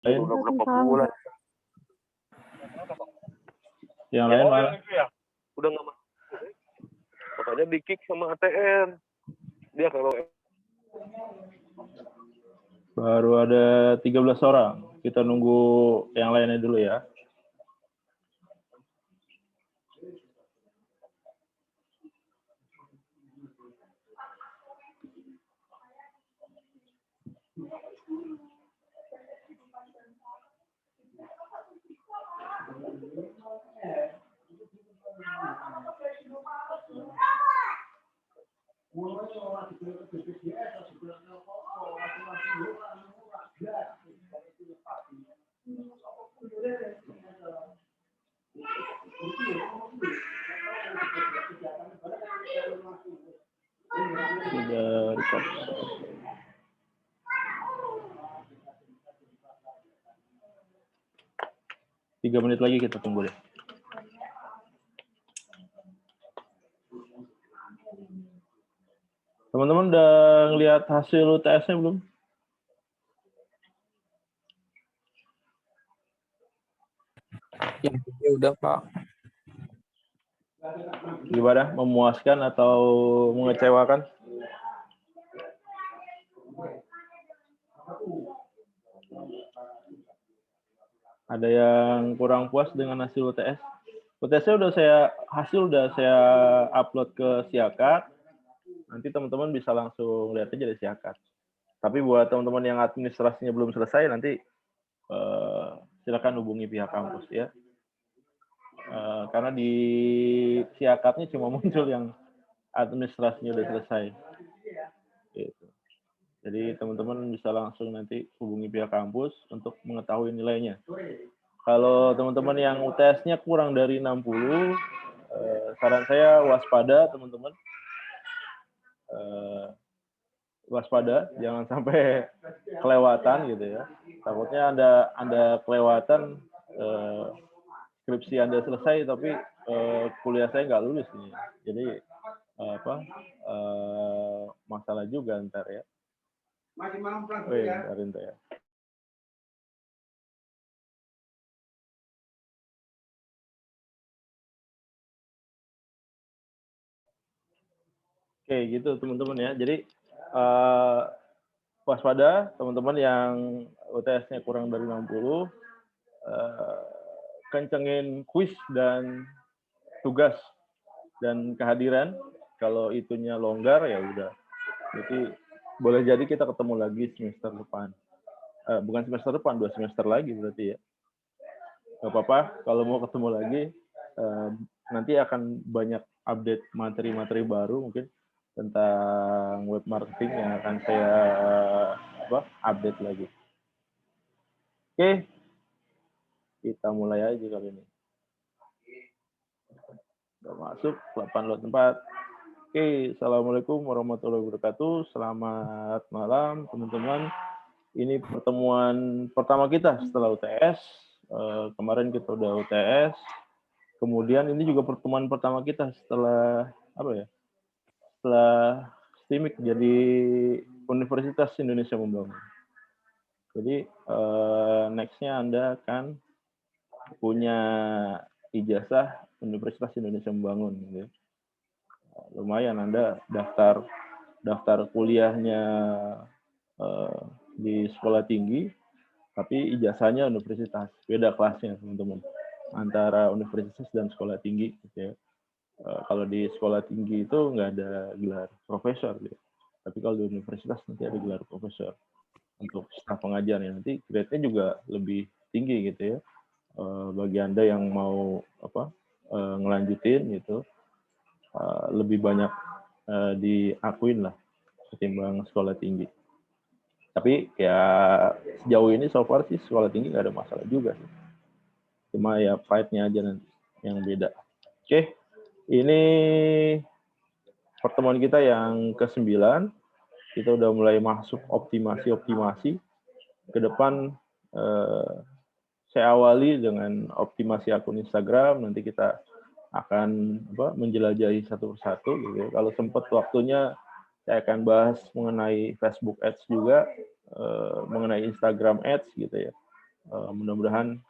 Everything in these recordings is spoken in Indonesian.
Udah berapa bulan? Yang lain malah udah nggak masuk. Makanya di kick sama ATM. Dia kalau baru ada 13 orang. Kita nunggu yang lainnya dulu ya. Sudah record. 3 menit lagi kita tunggu deh. Teman-teman udah ngeliat hasil UTS-nya belum? Ya udah Pak. Gimana? Memuaskan atau mengecewakan? Ada yang kurang puas dengan hasil UTS? UTS-nya udah saya upload ke Siakat. Nanti teman-teman bisa langsung lihat aja di Siakat. Tapi buat teman-teman yang administrasinya belum selesai, nanti silakan hubungi pihak kampus ya. Karena di Siakatnya cuma muncul yang administrasinya udah selesai. Gitu. Jadi teman-teman bisa langsung nanti hubungi pihak kampus untuk mengetahui nilainya. Kalau teman-teman yang UTS-nya kurang dari 60, saran saya waspada teman-teman. Waspada, jangan sampai kelewatan gitu ya. Takutnya Anda kelewatan skripsi Anda selesai tapi kuliah saya nggak lulus nih. Jadi masalah juga ntar ya. Ntar ya. Oke, gitu teman-teman ya. Jadi waspada teman-teman yang UTS-nya kurang dari 60, kencengin kuis dan tugas dan kehadiran. Kalau itunya longgar ya udah. Jadi boleh jadi kita ketemu lagi semester depan. Bukan semester depan, 2 semester lagi berarti ya. Gak apa-apa, kalau mau ketemu lagi, nanti akan banyak update materi-materi baru mungkin tentang web marketing yang akan saya update lagi. Oke, kita mulai aja kali ini. Udah masuk, 8 Oke, Assalamualaikum warahmatullahi wabarakatuh. Selamat malam, teman-teman. Ini pertemuan pertama kita setelah UTS. Kemarin kita udah UTS. Kemudian ini juga pertemuan pertama kita setelah setelah STIMIK jadi Universitas Indonesia Membangun. Jadi next-nya Anda akan punya ijazah Universitas Indonesia Membangun. Gitu. Lumayan Anda daftar kuliahnya di sekolah tinggi, tapi ijazahnya universitas. Beda kelasnya teman-teman antara universitas dan sekolah tinggi. Gitu ya. Kalau di sekolah tinggi itu nggak ada gelar profesor, gitu. Tapi kalau di universitas nanti ada gelar profesor untuk staf pengajar ya. Nanti grade-nya juga lebih tinggi gitu ya. Bagi Anda yang mau ngelanjutin gitu, lebih banyak diakuin lah ketimbang sekolah tinggi. Tapi ya sejauh ini so far sih sekolah tinggi nggak ada masalah juga sih. Cuma ya fight-nya aja nanti yang beda. Oke, ini pertemuan kita yang ke-9. Kita udah mulai masuk optimasi. Ke depan saya awali dengan optimasi akun Instagram. Nanti kita akan menjelajahi satu persatu. Gitu. Kalau sempat waktunya saya akan bahas mengenai Facebook Ads juga, mengenai Instagram Ads gitu ya. mudah-mudahan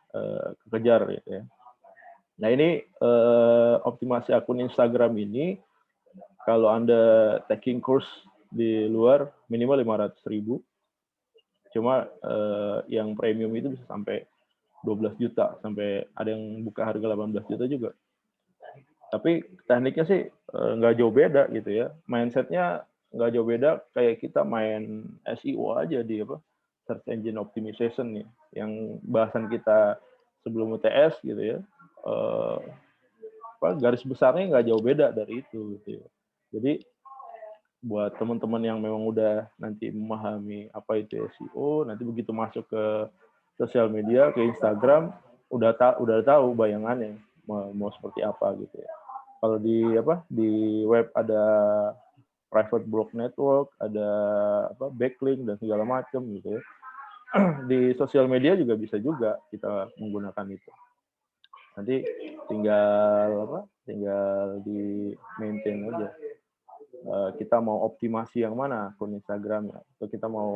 kekejar gitu ya. Nah ini optimasi akun Instagram ini kalau Anda taking course di luar minimal 500.000. Cuma yang premium itu bisa sampai 12 juta, sampai ada yang buka harga 18 juta juga. Tapi tekniknya sih nggak jauh beda gitu ya. Mindsetnya nggak jauh beda kayak kita main SEO aja di apa search engine optimization nih, yang bahasan kita sebelum UTS gitu ya. Garis besarnya nggak jauh beda dari itu gitu ya. Jadi buat teman-teman yang memang udah nanti memahami apa itu SEO, nanti begitu masuk ke sosial media, ke Instagram, udah tahu bayangannya mau seperti apa gitu ya. Kalau di web ada private blog network, ada backlink dan segala macam gitu ya. Di sosial media juga bisa juga kita menggunakan itu. Nanti tinggal di maintain aja. Kita mau optimasi yang mana akun Instagram atau kita mau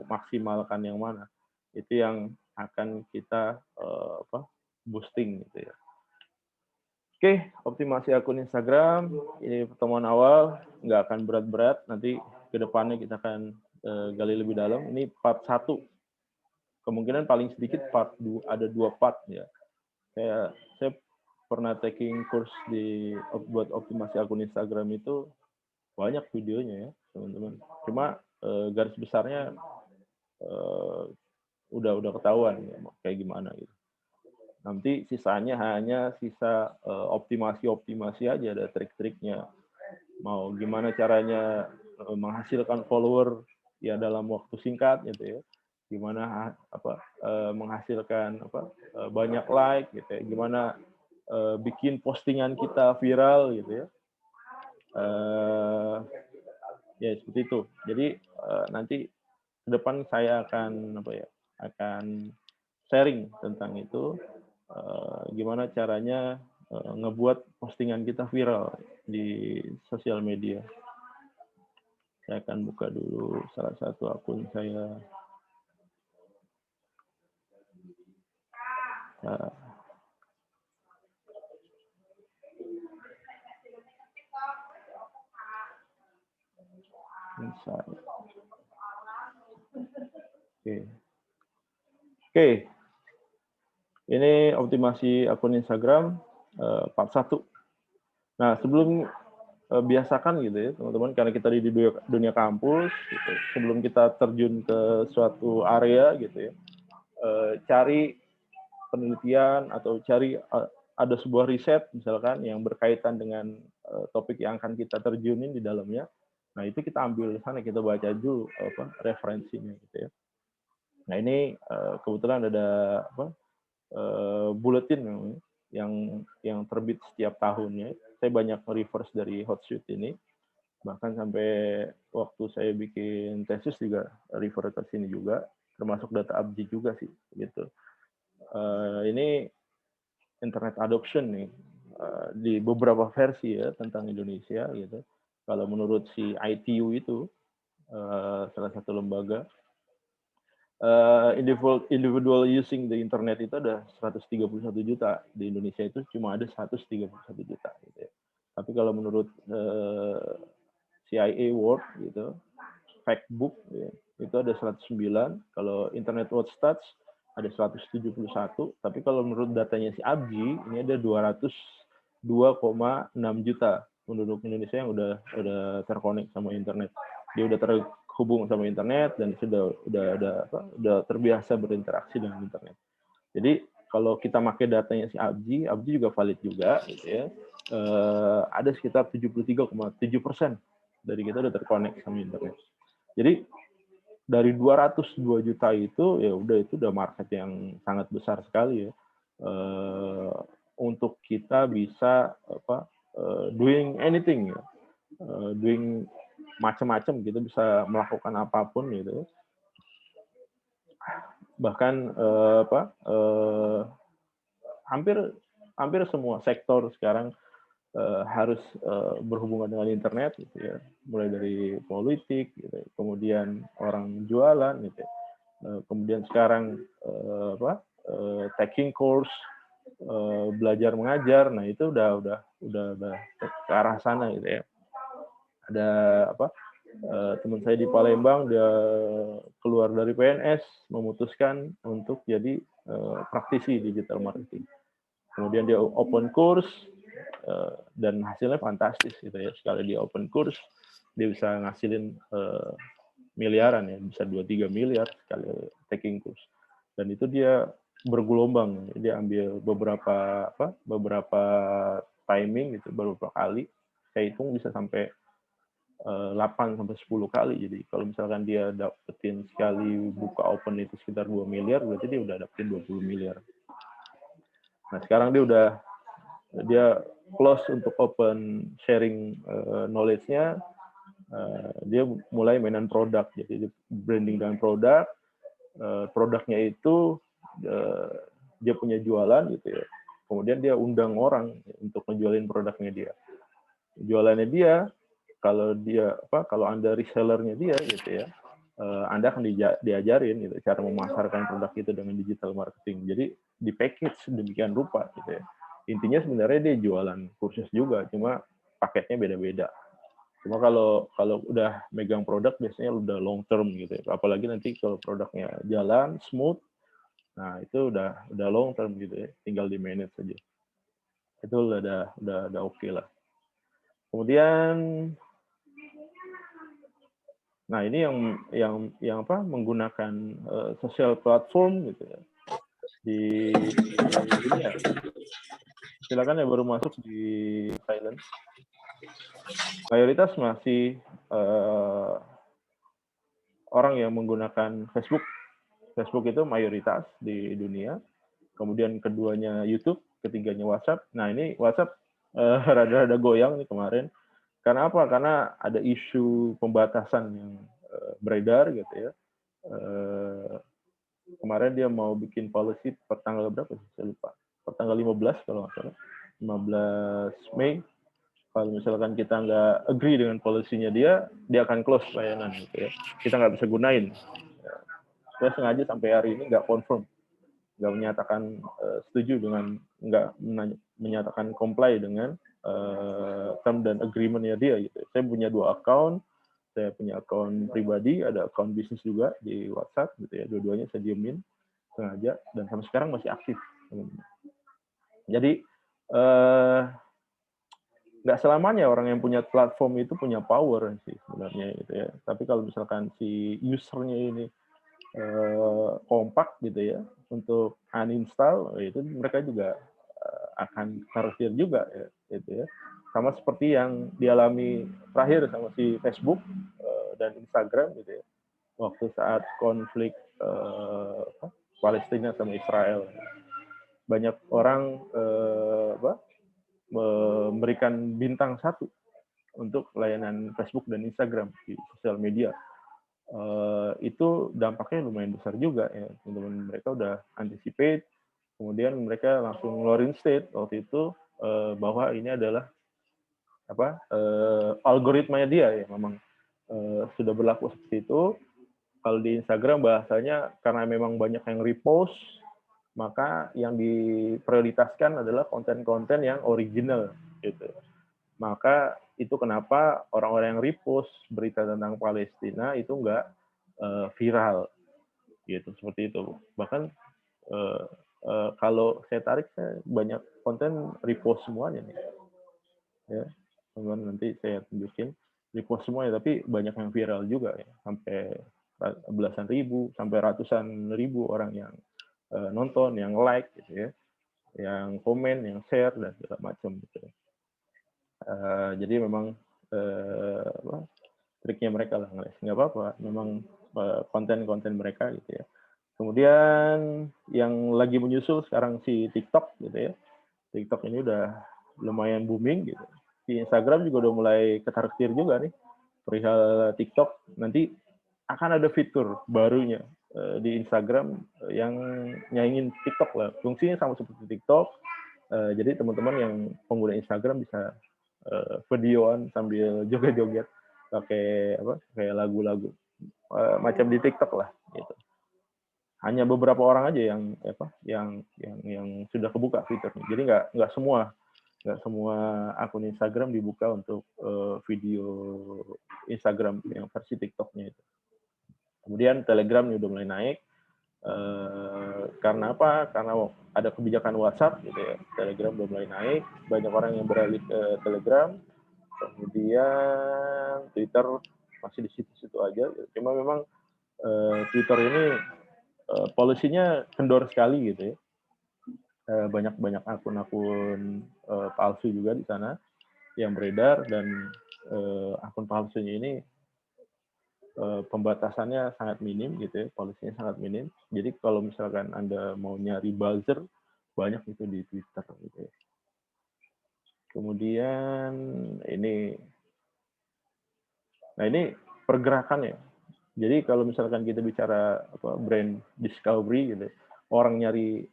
maksimalkan yang mana, itu yang akan kita boosting gitu ya. Oke, optimasi akun Instagram ini pertemuan awal, nggak akan berat-berat, nanti ke depannya kita akan gali lebih dalam. Ini part 1, kemungkinan paling sedikit part 2, ada 2 part ya. Saya pernah taking course buat optimasi akun Instagram itu banyak videonya ya teman-teman. Cuma garis besarnya udah ketahuan ya, kayak gimana gitu. Nanti sisanya hanya sisa optimasi aja, ada trik-triknya. Mau gimana caranya menghasilkan follower ya dalam waktu singkat gitu ya. Gimana menghasilkan banyak like gitu ya. Gimana bikin postingan kita viral gitu ya. Ya seperti itu. Jadi nanti ke depan saya akan sharing tentang itu, gimana caranya ngebuat postingan kita viral di sosial media. Saya akan buka dulu salah satu akun saya. Oke. Ini optimasi akun Instagram part 1. Nah, sebelum biasakan gitu ya, teman-teman, karena kita di dunia kampus, gitu, sebelum kita terjun ke suatu area gitu ya, cari penelitian atau cari ada sebuah riset misalkan yang berkaitan dengan topik yang akan kita terjunin di dalamnya. Nah, itu kita ambil sana, kita baca dulu referensinya gitu ya. Nah, ini kebetulan ada bulletin yang terbit setiap tahunnya. Saya banyak reverse dari Hotsuite ini, bahkan sampai waktu saya bikin tesis juga refer ke sini juga, termasuk data ABGI juga sih gitu. Ini internet adoption nih di beberapa versi ya tentang Indonesia gitu. Kalau menurut si ITU itu salah satu lembaga, individual using the internet itu ada 131 juta, di Indonesia itu cuma ada 131 juta gitu ya. Tapi kalau menurut CIA World gitu, Factbook ya, itu ada 109, kalau Internet Watch Stats ada 171, tapi kalau menurut datanya si ABGI ini ada 202,6 juta penduduk Indonesia yang udah terkonek sama internet. Dia udah terhubung sama internet dan udah terbiasa berinteraksi dengan internet. Jadi kalau kita pakai datanya si ABGI juga valid juga gitu ya. Ada sekitar 73,7% dari kita udah terkonek sama internet. Jadi dari 202 juta itu ya udah market yang sangat besar sekali ya, untuk kita bisa doing anything ya, doing macam-macam gitu, bisa melakukan apapun gitu. Bahkan hampir semua sektor sekarang harus berhubungan dengan internet gitu ya, mulai dari politik gitu, kemudian orang jualan gitu ya. kemudian sekarang taking course, belajar mengajar. Nah itu udah ke arah sana gitu ya. Ada teman saya di Palembang, dia keluar dari PNS, memutuskan untuk jadi praktisi digital marketing. Kemudian dia open course, dan hasilnya fantastis gitu ya. Sekali dia open course, dia bisa ngasilin miliaran ya, bisa 2-3 miliar sekali taking course. Dan itu dia bergelombang, dia ambil beberapa timing gitu, beberapa kali. Saya hitung bisa sampai 8 sampai 10 kali. Jadi kalau misalkan dia dapetin sekali buka open itu sekitar 2 miliar, berarti dia udah dapetin 20 miliar. Nah, sekarang dia close untuk open sharing knowledge-nya. Dia mulai mainan produk, jadi branding dengan produk. Produknya itu dia punya jualan gitu ya. Kemudian dia undang orang untuk ngejualin produknya dia. Jualannya dia, kalau Anda resellernya dia gitu ya, Anda akan diajarin gitu cara memasarkan produk itu dengan digital marketing. Jadi di package demikian rupa gitu ya. Intinya sebenarnya dia jualan kursus juga, cuma paketnya beda-beda. Cuma kalau udah megang produk biasanya udah long term gitu ya. Apalagi nanti kalau produknya jalan smooth, nah itu udah long term gitu ya. Tinggal di manage saja. Itu udah oke lah. Kemudian, nah ini yang menggunakan sosial platform gitu ya. Di ini ya. Silakan ya, baru masuk di Thailand. Mayoritas masih orang yang menggunakan Facebook. Facebook itu mayoritas di dunia. Kemudian keduanya YouTube, ketiganya WhatsApp. Nah ini WhatsApp rada-rada goyang nih kemarin. Karena apa? Karena ada isu pembatasan yang beredar gitu ya. Kemarin dia mau bikin policy per tanggal berapa sih? Saya lupa. Per tanggal 15 kalau nggak salah. 15 Mei. Kalau misalkan kita nggak agree dengan polisinya dia akan close layanan gitu ya. Kita nggak bisa gunain. Saya sengaja sampai hari ini nggak confirm, nggak menyatakan setuju dengan, nggak menyatakan comply dengan term dan agreement-nya dia gitu. Saya punya 2 account, saya punya account pribadi, ada account bisnis juga di WhatsApp gitu ya. Dua-duanya saya diemin sengaja dan sampai sekarang masih aktif. Jadi nggak selamanya orang yang punya platform itu punya power sih sebenarnya gitu ya. Tapi kalau misalkan si usernya ini kompak gitu ya untuk uninstall, itu mereka juga akan parkir juga ya, gitu ya. Sama seperti yang dialami terakhir sama si Facebook dan Instagram gitu ya. Waktu saat konflik Palestina sama Israel, banyak orang memberikan bintang 1 untuk layanan Facebook dan Instagram di sosial media. Itu dampaknya lumayan besar juga ya, teman-teman. Mereka udah anticipate, kemudian mereka langsung ngeluarin state waktu itu bahwa ini adalah algoritmanya dia ya, memang sudah berlaku seperti itu. Kalau di Instagram bahasanya karena memang banyak yang repost, maka yang diprioritaskan adalah konten-konten yang original gitu. Maka itu kenapa orang-orang yang repost berita tentang Palestina itu nggak viral gitu, seperti itu. Bahkan kalau saya tarik, saya banyak konten repost semuanya nih ya, teman, nanti saya tunjukin repost semuanya, tapi banyak yang viral juga ya, sampai belasan ribu sampai ratusan ribu orang yang nonton, yang like gitu ya, yang komen, yang share dan segala macam gitu ya. Jadi memang triknya mereka lah, nggak apa-apa, memang konten-konten mereka gitu ya. Kemudian yang lagi menyusul sekarang si TikTok gitu ya. TikTok ini udah lumayan booming gitu. Di Instagram juga udah mulai ketar-ketir juga nih perihal TikTok. Nanti akan ada fitur barunya di Instagram yang nyaingin TikTok lah. Fungsinya sama seperti TikTok. Jadi teman-teman yang pengguna Instagram bisa videoan sambil joget-joget pakai kayak lagu-lagu macam di TikTok lah gitu. hanya beberapa orang aja yang sudah kebuka fiturnya. Jadi nggak semua akun Instagram dibuka untuk video Instagram yang versi TikToknya itu. Kemudian Telegram udah mulai naik. Karena apa? Karena ada kebijakan WhatsApp gitu ya. Telegram udah mulai naik, banyak orang yang beralih ke Telegram. Kemudian Twitter masih di situ-situ aja. Cuma memang Twitter ini policy-nya kendor sekali gitu ya. Banyak akun-akun palsu juga di sana yang beredar, dan akun palsunya ini pembatasannya sangat minim gitu ya, polisinya sangat minim. Jadi kalau misalkan Anda mau nyari buzzer, banyak itu di Twitter gitu ya. Kemudian ini pergerakannya. Jadi kalau misalkan kita bicara brand discovery gitu, orang nyari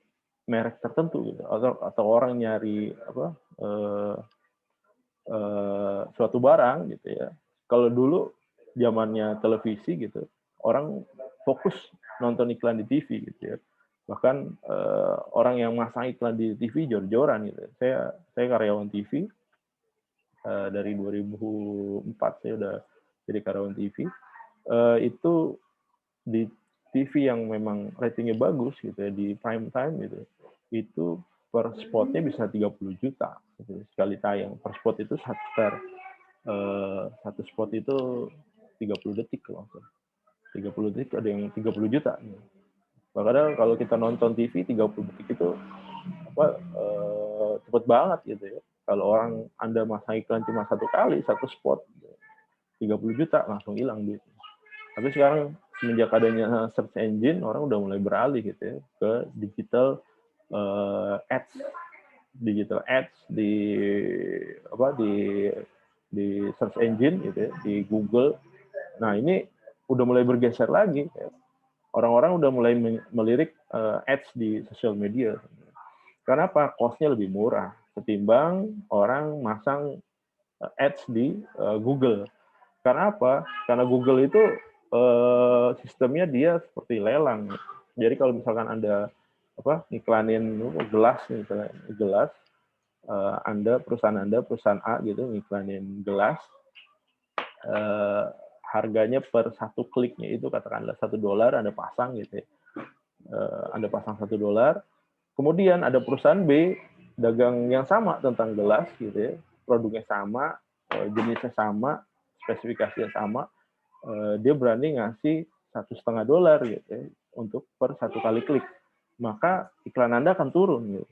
merek tertentu gitu, atau orang nyari suatu barang gitu ya. Kalau dulu zamannya televisi gitu, orang fokus nonton iklan di TV gitu ya. Bahkan orang yang masang iklan di TV jor-joran gitu. Saya karyawan TV dari 2004 saya udah jadi karyawan TV. Itu di TV yang memang ratingnya bagus gitu ya, di prime time gitu, itu per spotnya bisa 30 juta gitu, sekali tayang. Per spot itu satu spot itu 30 detik loh. 30 detik ada yang 30 juta. Padahal kalau kita nonton TV 30 detik itu cepet banget gitu ya. Kalau orang Anda masang iklan cuma satu kali, satu spot, 30 juta langsung hilang duit. Tapi sekarang semenjak adanya search engine, orang udah mulai beralih gitu ya ke digital ads di search engine gitu ya, di Google. Nah ini udah mulai bergeser lagi. Ya. Orang-orang udah mulai melirik ads di sosial media. Karena apa? Cost-nya lebih murah ketimbang orang masang ads di Google. Karena apa? Karena Google itu sistemnya dia seperti lelang. Jadi kalau misalkan Anda iklanin gelas misalnya, perusahaan A gitu ngiklanin gelas, harganya per satu kliknya itu katakanlah $1 Anda pasang gitu ya. Anda pasang $1. Kemudian ada perusahaan B dagang yang sama tentang gelas gitu ya, produknya sama, jenisnya sama, spesifikasinya sama, dia berani ngasih $1,5 gitu ya, untuk per satu kali klik. Maka iklan Anda akan turun gitu.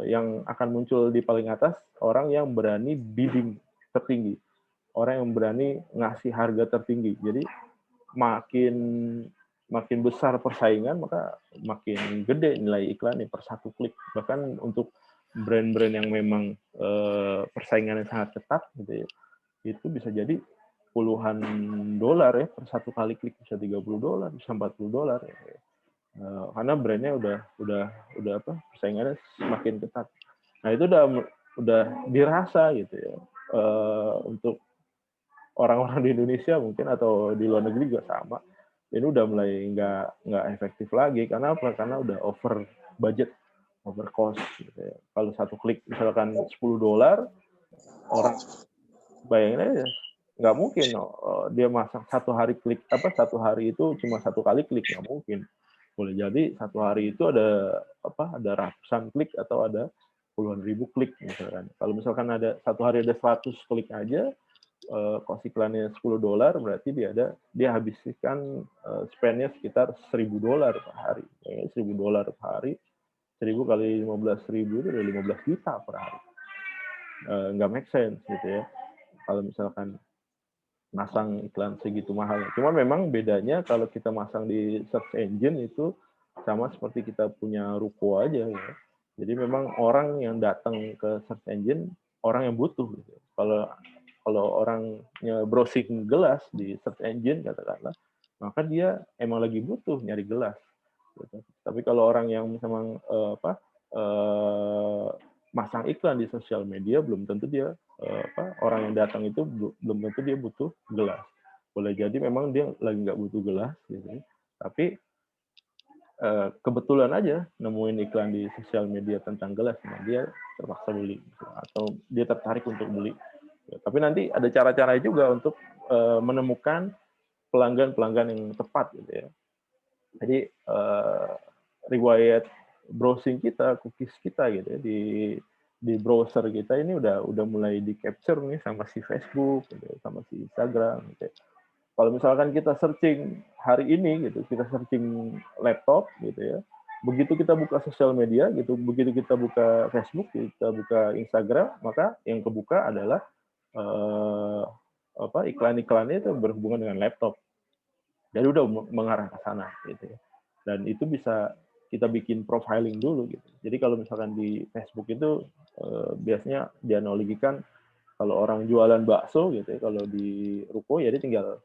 Yang akan muncul di paling atas orang yang berani bidding tertinggi, orang yang berani ngasih harga tertinggi. Jadi makin besar persaingan, maka makin gede nilai iklan per satu klik. Bahkan untuk brand-brand yang memang persaingannya sangat ketat gitu ya, itu bisa jadi puluhan dolar ya per satu kali klik, bisa $30, bisa $40 ya. Karena brandnya udah persaingannya semakin ketat. Nah itu udah dirasa gitu ya, untuk orang-orang di Indonesia mungkin atau di luar negeri juga sama. Ini udah mulai nggak efektif lagi. Karena apa? Karena udah over budget, over cost gitu ya. Kalau satu klik misalkan $10, orang bayangin aja nggak mungkin dia masang satu hari itu cuma satu kali klik, nggak mungkin. Boleh jadi satu hari itu ada ratusan klik atau ada puluhan ribu klik misalkan. Kalau misalkan ada satu hari ada 100 klik aja, cost iklannya $10, berarti dia habiskan spend-nya sekitar $1.000 per hari. $1.000 per hari, 1.000 kali 15.000 itu udah 15 juta per hari. Nggak make sense gitu ya. Kalau misalkan masang iklan segitu mahal. Cuma memang bedanya kalau kita masang di search engine itu sama seperti kita punya ruko aja ya. Jadi memang orang yang datang ke search engine orang yang butuh gitu. Kalau orangnya browsing gelas di search engine katakanlah, maka dia emang lagi butuh nyari gelas. Gitu. Tapi kalau orang yang memang masang iklan di sosial media, belum tentu dia orang yang datang itu belum tentu dia butuh gelas. Boleh jadi memang dia lagi nggak butuh gelas, gitu. Tapi kebetulan aja nemuin iklan di sosial media tentang gelas, nah dia terpaksa beli atau dia tertarik untuk beli. Ya, tapi nanti ada cara-cara juga untuk menemukan pelanggan-pelanggan yang tepat gitu ya. Jadi riwayat browsing kita, cookies kita gitu ya di browser kita ini udah mulai di capture nih sama si Facebook gitu ya, sama si Instagram gitu ya. Kalau misalkan kita searching hari ini gitu, kita searching laptop gitu ya, begitu kita buka sosial media gitu, begitu kita buka Facebook, kita buka Instagram, maka yang kebuka adalah iklan-iklannya itu berhubungan dengan laptop. Jadi udah mengarah ke sana gitu ya. Dan itu bisa kita bikin profiling dulu gitu. Jadi kalau misalkan di Facebook itu biasanya dianalogikan kalau orang jualan bakso gitu ya, kalau di ruko ya dia tinggal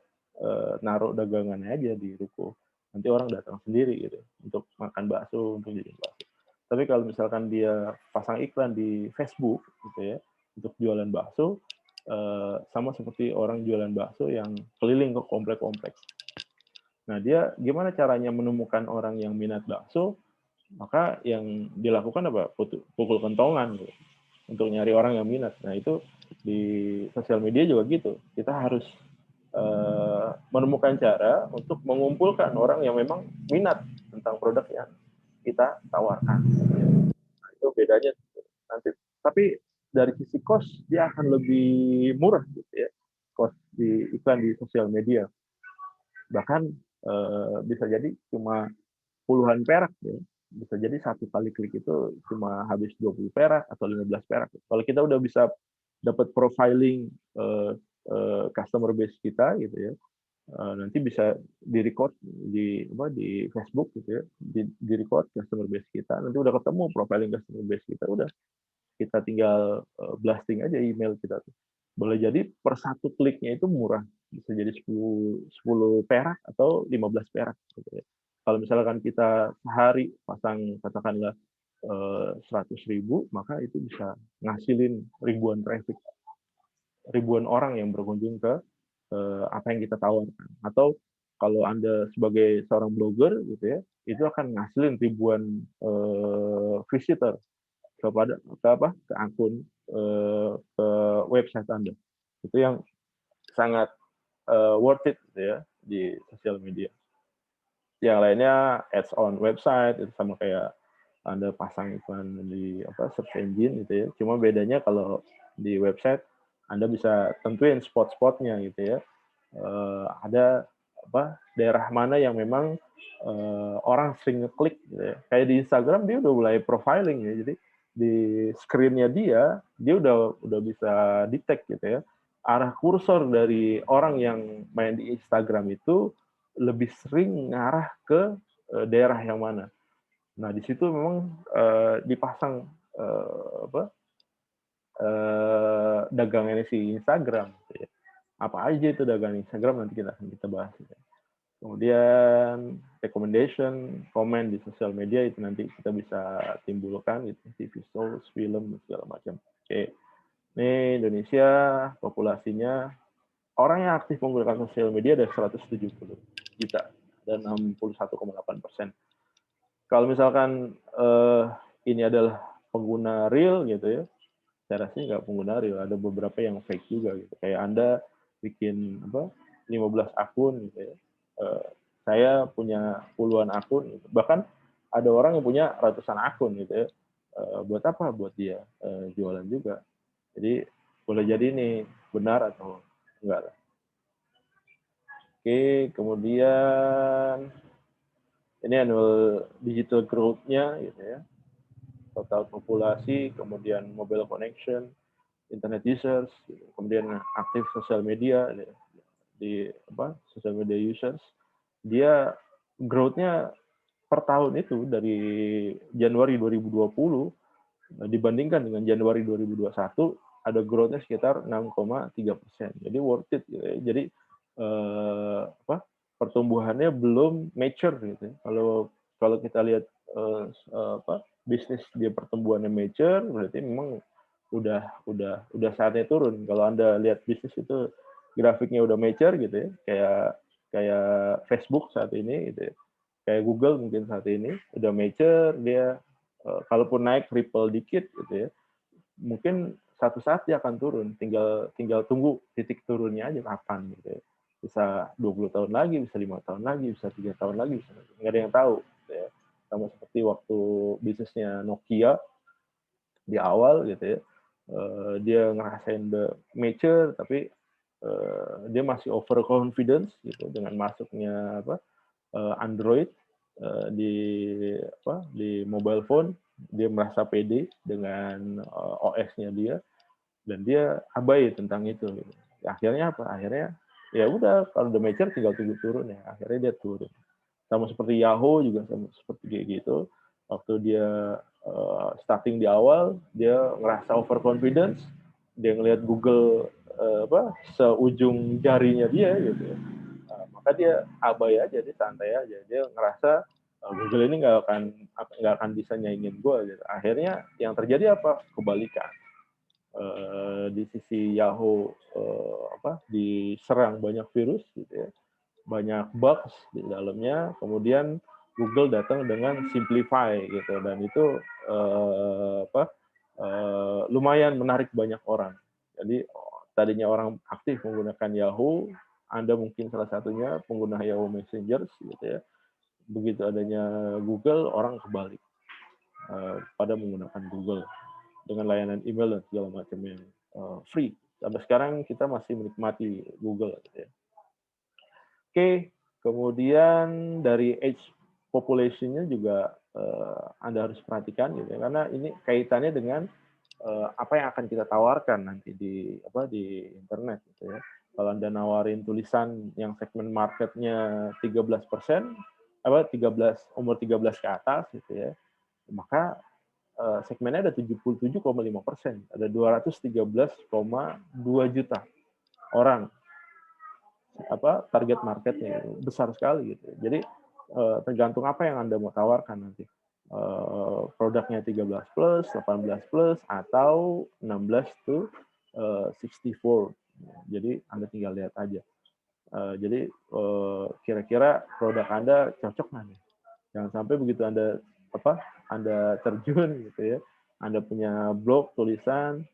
naruh dagangannya aja di ruko. Nanti orang datang sendiri gitu untuk makan bakso, untuk jadi bakso. Tapi kalau misalkan dia pasang iklan di Facebook gitu ya untuk jualan bakso, sama seperti orang jualan bakso yang keliling ke komplek-komplek. Nah, dia gimana caranya menemukan orang yang minat bakso? Maka yang dilakukan apa? Pukul kentongan gitu, untuk nyari orang yang minat. Nah, itu di sosial media juga gitu. Kita harus menemukan cara untuk mengumpulkan orang yang memang minat tentang produk yang kita tawarkan. Nah, itu bedanya nanti. Tapi dari sisi cost dia akan lebih murah gitu ya. Cost di iklan di sosial media. Bahkan bisa jadi cuma puluhan perak ya. Bisa jadi satu kali klik itu cuma habis 20 perak atau 15 perak. Kalau kita udah bisa dapat profiling customer base kita gitu ya, nanti bisa di-record di Facebook gitu ya, di-record customer base kita, nanti udah ketemu profiling customer base kita, udah kita tinggal blasting aja email kita tuh. Boleh jadi per satu kliknya itu murah, bisa jadi 10 perak atau 15 perak gitu ya. Kalau misalkan kita sehari pasang katakanlah 100.000, maka itu bisa ngasilin ribuan traffic, ribuan orang yang berkunjung ke apa yang kita tawarkan. Atau kalau Anda sebagai seorang blogger gitu ya, itu akan ngasilin ribuan visitor ke akun ke website Anda. Itu yang sangat worth it gitu ya di sosial media. Yang lainnya ads on website itu sama kayak Anda pasang iklan di search engine gitu ya. Cuma bedanya kalau di website Anda bisa tentuin spot-spotnya gitu ya. Ada daerah mana yang memang orang sering ngeklik gitu ya. Kayak di Instagram dia udah mulai profiling ya. Jadi di screen-nya dia udah bisa detect gitu ya. Arah kursor dari orang yang main di Instagram itu lebih sering ngarah ke daerah yang mana. Nah, di situ memang dipasang dagangannya si Instagram. Gitu ya. Apa aja itu dagangan Instagram nanti kita bahas. Gitu. Kemudian recommendation, komen di sosial media itu nanti kita bisa timbulkan gitu, TV shows, film segala macam. Oke. Ini Indonesia populasinya orang yang aktif menggunakan sosial media ada 170 juta dan 61,8%. Kalau misalkan ini adalah pengguna real gitu ya, saya rasa nggak pengguna real, ada beberapa yang fake juga gitu. Kayak Anda bikin 15 akun gitu ya. Saya punya puluhan akun gitu. Bahkan ada orang yang punya ratusan akun gitu ya. Buat apa? Buat dia jualan juga. Jadi boleh jadi ini benar atau enggak. Oke, kemudian ini annual digital growth-nya gitu ya. Total populasi, kemudian mobile connection, internet users, kemudian aktif sosial media di social media users, dia growth-nya per tahun itu dari Januari 2020 dibandingkan dengan Januari 2021 ada growth-nya sekitar 6,3%. Jadi worth it gitu ya. Jadi pertumbuhannya belum mature gitu. Kalau kita lihat bisnis dia pertumbuhannya mature, berarti memang udah saatnya turun. Kalau Anda lihat bisnis itu grafiknya udah mature gitu ya, kayak Facebook saat ini gitu ya. kayak Google mungkin saat ini udah mature, dia kalaupun naik triple dikit gitu ya, mungkin satu saat dia akan turun, tinggal tunggu titik turunnya aja kapan gitu ya. Bisa 20 tahun lagi, bisa 5 tahun lagi, bisa 3 tahun lagi, bisa nggak ada yang tahu gitu ya. Sama seperti waktu bisnisnya Nokia di awal gitu ya, dia ngerasain the mature tapi dia masih overconfidence gitu dengan masuknya Android di mobile phone, dia merasa pede dengan OS-nya dia dan dia abai tentang itu gitu. Akhirnya apa? Akhirnya ya udah kalau udah mature tinggal tunggu turun ya. Akhirnya dia turun. Sama seperti Yahoo juga sama seperti kayak gitu. Waktu dia starting di awal, dia ngerasa overconfidence, dia ngelihat Google seujung jarinya dia gitu ya. Maka dia abai aja, dia santai aja. Dia ngerasa Google ini nggak akan bisa nyaingin gue gitu. Akhirnya yang terjadi apa? Kebalikan. Di sisi Yahoo diserang banyak virus gitu ya, banyak bugs di dalamnya, kemudian Google datang dengan Simplify gitu, dan itu lumayan menarik banyak orang. Jadi tadinya orang aktif menggunakan Yahoo, Anda mungkin salah satunya pengguna Yahoo Messenger gitu ya. Begitu adanya Google, orang kebalik pada menggunakan Google dengan layanan email dan segala macamnya free. Sampai sekarang kita masih menikmati Google gitu ya. Oke, kemudian dari age population-nya juga Anda harus perhatikan gitu ya, karena ini kaitannya dengan apa yang akan kita tawarkan nanti di internet gitu ya. Kalau Anda nawarin tulisan yang segmen marketnya 13%, umur 13 ke atas gitu ya, maka segmennya ada 77,5%, ada 213,2 juta orang target marketnya, besar sekali gitu. Jadi tergantung apa yang Anda mau tawarkan nanti. Produknya 13 plus, 18 plus, atau 16 to 64. Jadi Anda tinggal lihat aja. Jadi kira-kira produk Anda cocok nggak nih? Jangan sampai begitu Anda terjun gitu ya, Anda punya blog tulisannya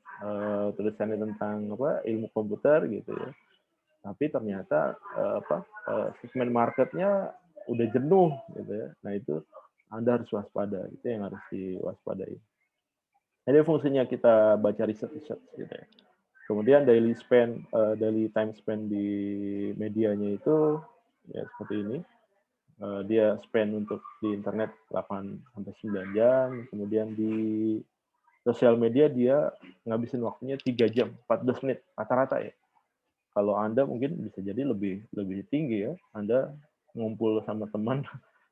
tentang ilmu komputer gitu ya, tapi ternyata segmen marketnya udah jenuh gitu ya. Nah itu Anda harus waspada, itu yang harus diwaspadai. Jadi fungsinya kita baca research gitu ya. Kemudian daily time spend di medianya itu ya seperti ini. Dia spend untuk di internet 8-9 jam, kemudian di sosial media dia ngabisin waktunya 3 jam, 14 menit rata-rata ya. Kalau Anda mungkin bisa jadi lebih tinggi ya. Anda ngumpul sama teman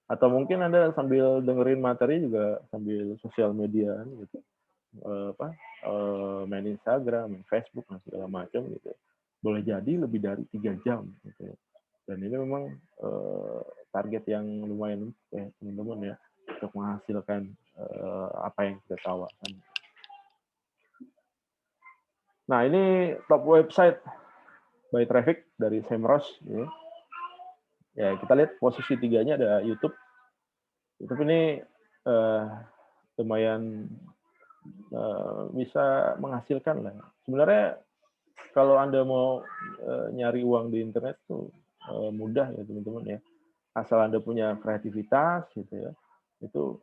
atau mungkin Anda sambil dengerin materi juga sambil sosial media gitu. Main Instagram, main Facebook dan segala macam gitu. Boleh jadi lebih dari 3 jam gitu. Dan ini memang target yang lumayan ya teman-teman ya untuk menghasilkan apa yang kita tawarkan. Nah, ini top website by traffic dari Semrush ya. Ya, kita lihat posisi 3-nya ada YouTube. YouTube ini lumayan bisa menghasilkan lah. Sebenarnya kalau Anda mau nyari uang di internet tuh mudah ya teman-teman ya. Asal Anda punya kreativitas gitu ya. Itu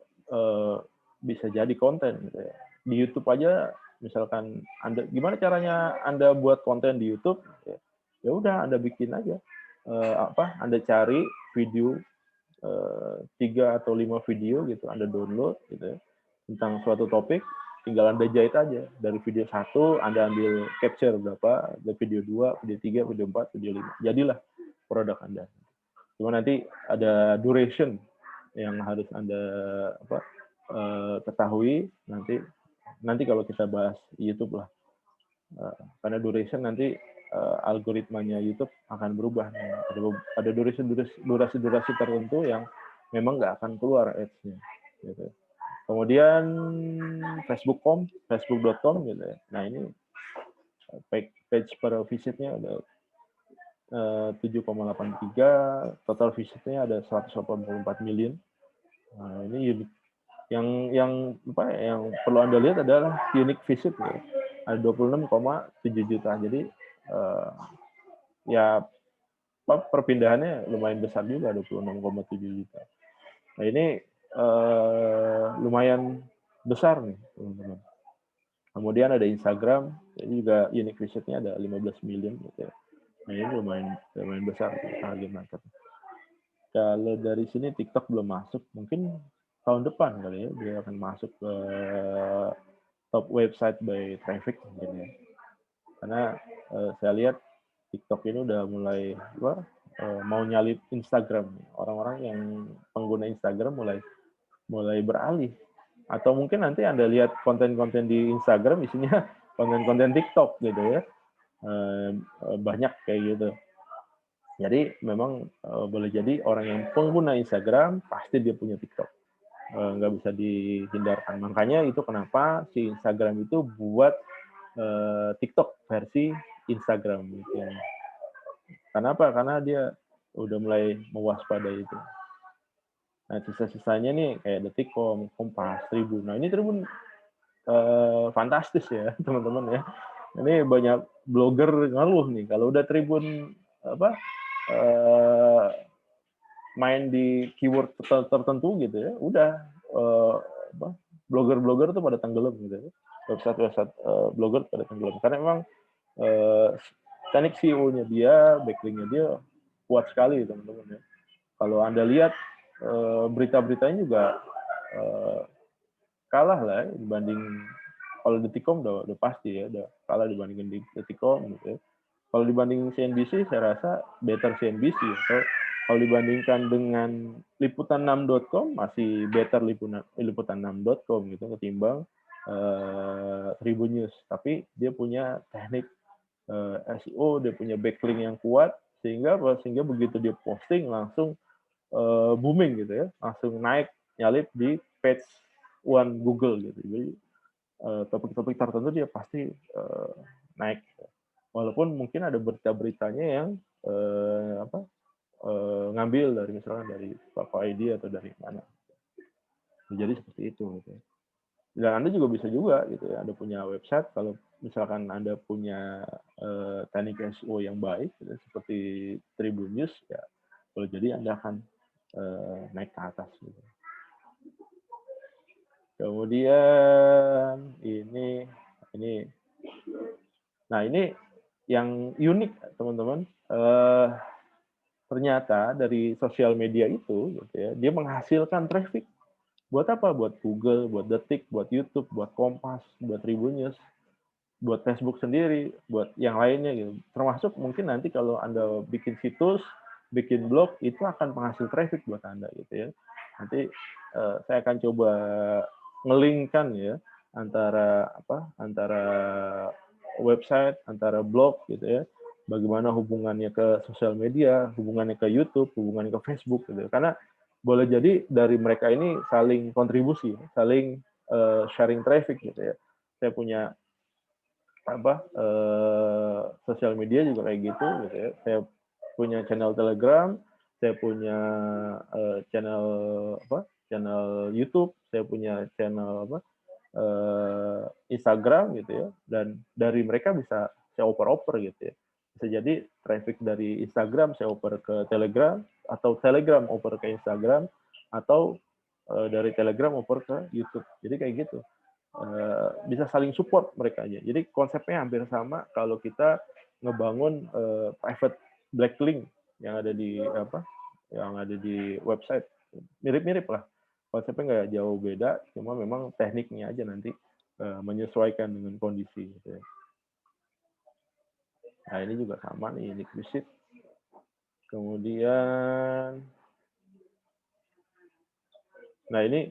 bisa jadi konten gitu ya. Di YouTube aja misalkan gimana caranya Anda buat konten di YouTube ya udah Anda bikin aja Anda cari video 3 atau 5 video gitu Anda download gitu ya, tentang suatu topik, tinggal Anda jahit aja dari video 1 Anda ambil capture berapa, ada video 2, video 3, video 4, video 5, jadilah produk Anda. Cuma nanti ada duration yang harus Anda ketahui nanti kalau kita bahas YouTube lah, karena duration nanti algoritmanya YouTube akan berubah. Ada durasi tertentu yang memang nggak akan keluar ads-nya. Gitu. Kemudian facebook.com gitu ya. Nah ini page per visitnya ada 7,83, total visitnya ada 184 million. Nah, ini unik. Yang perlu Anda lihat adalah unique visit ya. Ada 26,7 juta. Jadi ya perpindahannya lumayan besar juga, 26,7 juta. Nah, ini lumayan besar nih, teman-teman. Kemudian ada Instagram, ini juga unique visitnya ada 15 million gitu ya. Nah, ini lumayan besar target market. Kalau dari sini TikTok belum masuk, mungkin tahun depan kali ya dia akan masuk ke top website by traffic mungkin ya. Karena saya lihat TikTok ini udah mulai mau nyalip Instagram. Orang-orang yang pengguna Instagram mulai beralih. Atau mungkin nanti Anda lihat konten-konten di Instagram isinya konten-konten TikTok gitu ya. Banyak kayak gitu. Jadi memang boleh jadi orang yang pengguna Instagram pasti dia punya TikTok. Nggak bisa dihindarkan. Makanya itu kenapa si Instagram itu buat TikTok versi Instagram gitu ya. Kenapa? Karena dia udah mulai mewaspadai itu. Nah, sisa-sisanya nih kayak Detikcom, Kompas, Tribun. Nah, ini Tribun fantastis ya, teman-teman ya. Ini banyak blogger ngeluh nih kalau udah Tribun main di keyword tertentu gitu ya, udah blogger-blogger tuh pada tenggelam gitu ya. Website-website blogger pada tenggelam karena memang teknik SEO-nya dia, backlink-nya dia kuat sekali teman-teman ya. Kalau Anda lihat berita-beritanya juga kalah lah ya, dibanding kalau Detikcom udah pasti ya, udah kalah dibandingin di Detikcom gitu ya. Kalau dibanding CNBC saya rasa better CNBC atau kalau dibandingkan dengan liputan6.com masih better liputan6.com gitu ketimbang Tribun News. Tapi dia punya teknik SEO, dia punya backlink yang kuat sehingga begitu dia posting langsung booming gitu ya, langsung naik nyalip di page one Google gitu. Jadi topik-topik tertentu dia pasti naik. Walaupun mungkin ada berita-beritanya yang ngambil dari misalkan dari Papa ID atau dari mana. Jadi seperti itu. Gitu. Dan Anda juga bisa juga gitu ya. Anda punya website kalau misalkan Anda punya teknik SEO yang baik gitu, seperti Tribun News ya, boleh jadi Anda akan naik ke atas. Gitu. Kemudian ini, nah ini yang unik teman-teman. Ternyata dari sosial media itu, gitu ya, dia menghasilkan traffic. Buat apa? Buat Google, buat Detik, buat YouTube, buat Kompas, buat Tribun News, buat Facebook sendiri, buat yang lainnya gitu. Termasuk mungkin nanti kalau Anda bikin situs, bikin blog, itu akan penghasil traffic buat Anda gitu ya. Nanti saya akan coba ngelingkan ya antara website, antara blog gitu ya. Bagaimana hubungannya ke sosial media, hubungannya ke YouTube, hubungannya ke Facebook gitu. Karena boleh jadi dari mereka ini saling kontribusi, saling sharing traffic gitu ya. Saya punya sosial media juga kayak gitu ya. Saya punya channel Telegram, saya punya channel YouTube, saya punya channel Instagram gitu ya. Dan dari mereka bisa saya oper-oper gitu ya. Bisa jadi traffic dari Instagram saya oper ke Telegram, atau Telegram oper ke Instagram, atau dari Telegram oper ke YouTube. Jadi kayak gitu. Bisa saling support mereka aja. Jadi konsepnya hampir sama kalau kita ngebangun private backlink yang ada di website. Mirip-mirip lah. Konsepnya nggak jauh beda, cuma memang tekniknya aja nanti menyesuaikan dengan kondisi. Gitu ya. Nah ini juga sama nih, unique visit. Kemudian, nah ini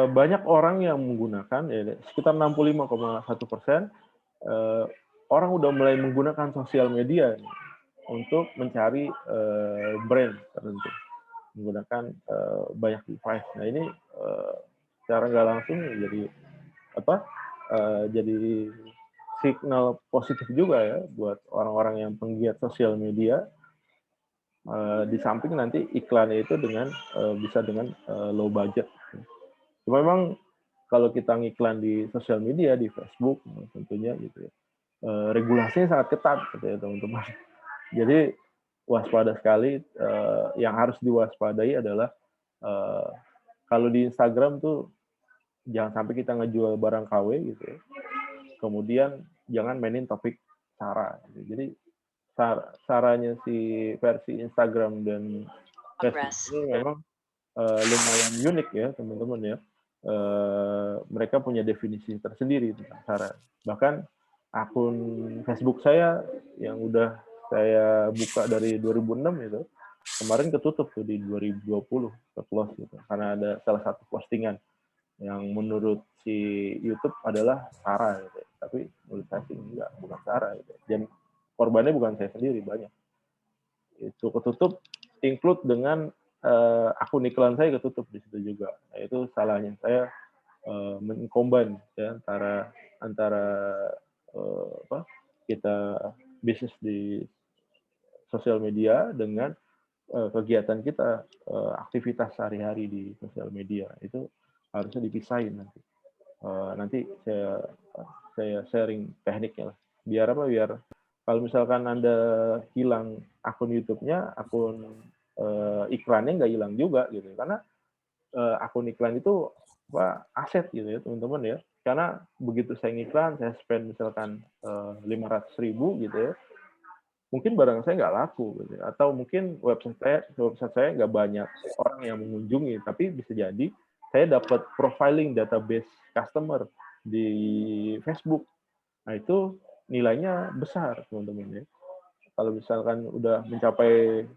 banyak orang yang menggunakan, ya, sekitar 65,1% orang udah mulai menggunakan sosial media untuk mencari brand tertentu, menggunakan banyak device. Nah ini secara nggak langsung jadi jadi signal positif juga ya buat orang-orang yang penggiat sosial media. Di samping nanti iklannya itu bisa dengan low budget. Cuma memang kalau kita ngiklan di sosial media, di Facebook tentunya gitu ya, regulasinya sangat ketat gitu ya teman-teman. Jadi waspada sekali. Yang harus diwaspadai adalah kalau di Instagram tuh jangan sampai kita ngejual barang KW gitu ya. Kemudian jangan mainin topik sara. Gitu. Jadi saranya si versi Instagram dan Facebook ini memang lumayan unik ya teman-teman ya. Mereka punya definisi tersendiri tentang sara. Bahkan akun Facebook saya yang udah saya buka dari 2006 itu kemarin ketutup tuh di 2020 ke close gitu karena ada salah satu postingan yang menurut si YouTube adalah sara gitu. Tapi menurut saya sih enggak, bukan sara gitu. Dan korbannya bukan saya sendiri, banyak. Itu ketutup include dengan akun iklan saya ketutup di situ juga. Nah, itu salahnya saya mengcombine ya antara kita bisnis di sosial media dengan kegiatan kita, aktivitas sehari-hari di sosial media itu harusnya dipisahin nanti. Nanti saya sharing tekniknya lah. Biar apa? Biar kalau misalkan Anda hilang akun YouTube-nya, akun iklannya nggak hilang juga gitu. Karena akun iklan itu aset gitu ya teman-teman ya. Karena begitu saya ngiklan, saya spend misalkan 500.000 gitu ya, mungkin barang saya nggak laku gitu ya. Atau mungkin website saya nggak banyak orang yang mengunjungi, tapi bisa jadi saya dapat profiling database customer di Facebook. Nah, itu nilainya besar, teman-teman ya. Kalau misalkan udah mencapai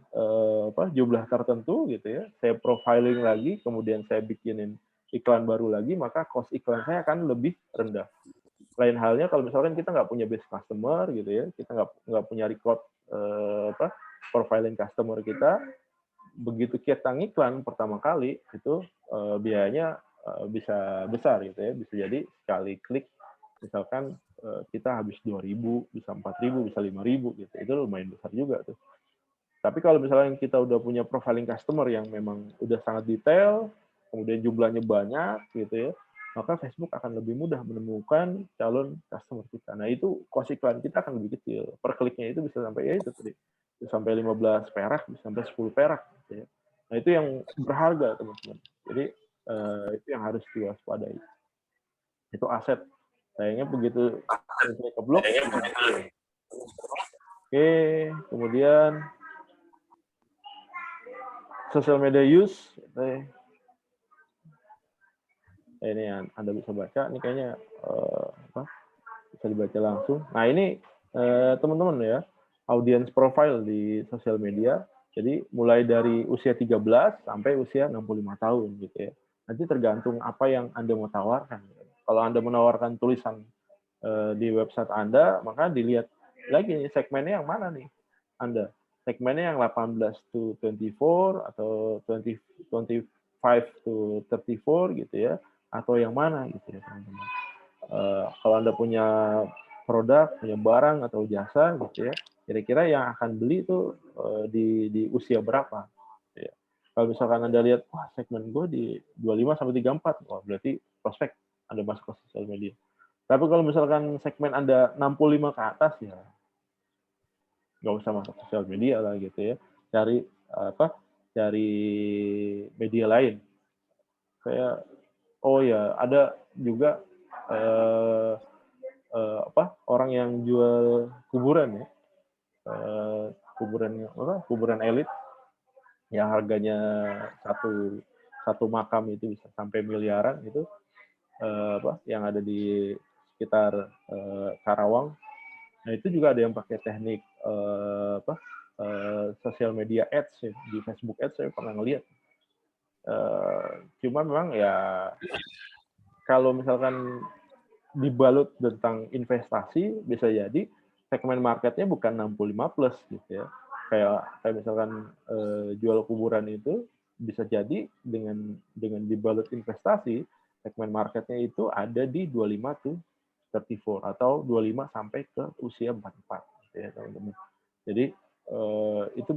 jumlah tertentu gitu ya, saya profiling lagi, kemudian saya bikinin iklan baru lagi, maka cost iklan saya akan lebih rendah. Lain halnya kalau misalkan kita nggak punya base customer gitu ya, kita nggak punya record profiling customer kita, begitu kita ngiklan pertama kali itu biayanya bisa besar gitu ya, bisa jadi sekali klik misalkan kita habis 2.000, bisa 4.000, bisa 5.000 gitu, itu lumayan besar juga tuh. Tapi kalau misalnya kita udah punya profiling customer yang memang udah sangat detail, kemudian jumlahnya banyak gitu ya, maka Facebook akan lebih mudah menemukan calon customer kita. Nah, itu cost iklan kita akan lebih kecil. Per kliknya itu bisa sampai ya itu tadi, bisa sampai 15 perak, bisa sampai 10 perak gitu ya. Nah, itu yang berharga, teman-teman. Jadi itu yang harus diwaspadai. Itu aset. Sayangnya begitu ke blok. Oke, kemudian social media use. Ini yang Anda bisa baca. Ini kayaknya bisa dibaca langsung. Nah, ini teman-teman ya, audience profile di sosial media. Jadi mulai dari usia 13 sampai usia 65 tahun gitu ya. Nanti tergantung apa yang Anda mau tawarkan. Kalau Anda menawarkan tulisan di website Anda, maka dilihat lagi nih segmennya yang mana nih Anda. Segmennya yang 18 to 24 atau 25 to 34 gitu ya, atau yang mana gitu ya teman-teman. Kalau Anda punya produk, punya barang atau jasa gitu ya, kira-kira yang akan beli itu di usia berapa? Gitu ya. Kalau misalkan Anda lihat, wah segmen gue di 25 sampai 34, wah berarti prospek Anda masuk ke sosial media. Tapi kalau misalkan segmen Anda 65 ke atas ya nggak usah masuk sosial media lah gitu ya. Cari media lain. Kayak ada juga orang yang jual kuburan ya. Kuburan elit yang harganya satu makam itu bisa sampai miliaran itu yang ada di sekitar Karawang. Nah, itu juga ada yang pakai teknik sosial media ads ya. Di Facebook ads saya pernah ngeliat. Cuma memang ya kalau misalkan dibalut tentang investasi, bisa jadi segmen marketnya bukan 65 plus gitu ya. Kayak misalkan jual kuburan itu bisa jadi dengan dibalut investasi, segmen marketnya itu ada di 25 tuh 34 atau 25 sampai ke usia 44 gitu ya teman-teman. Jadi itu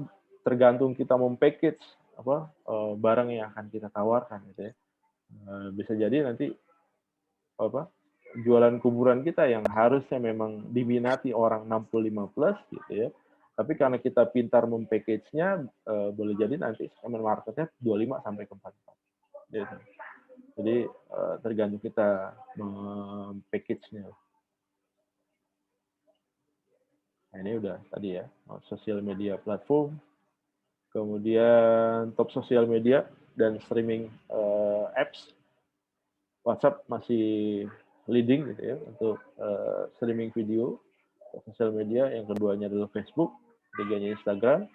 tergantung kita package barang yang akan kita tawarkan gitu ya. Bisa jadi nanti jualan kuburan kita yang harusnya memang diminati orang 65 plus gitu ya. Tapi karena kita pintar package-nya, boleh jadi nanti segmen marketnya 25 sampai ke 44. Gitu. Jadi tergantung kita package-nya. Nah, ini udah tadi ya, sosial media platform, kemudian top sosial media dan streaming apps. WhatsApp masih leading gitu ya untuk streaming video, sosial media. Yang keduanya adalah Facebook, ketiganya Instagram,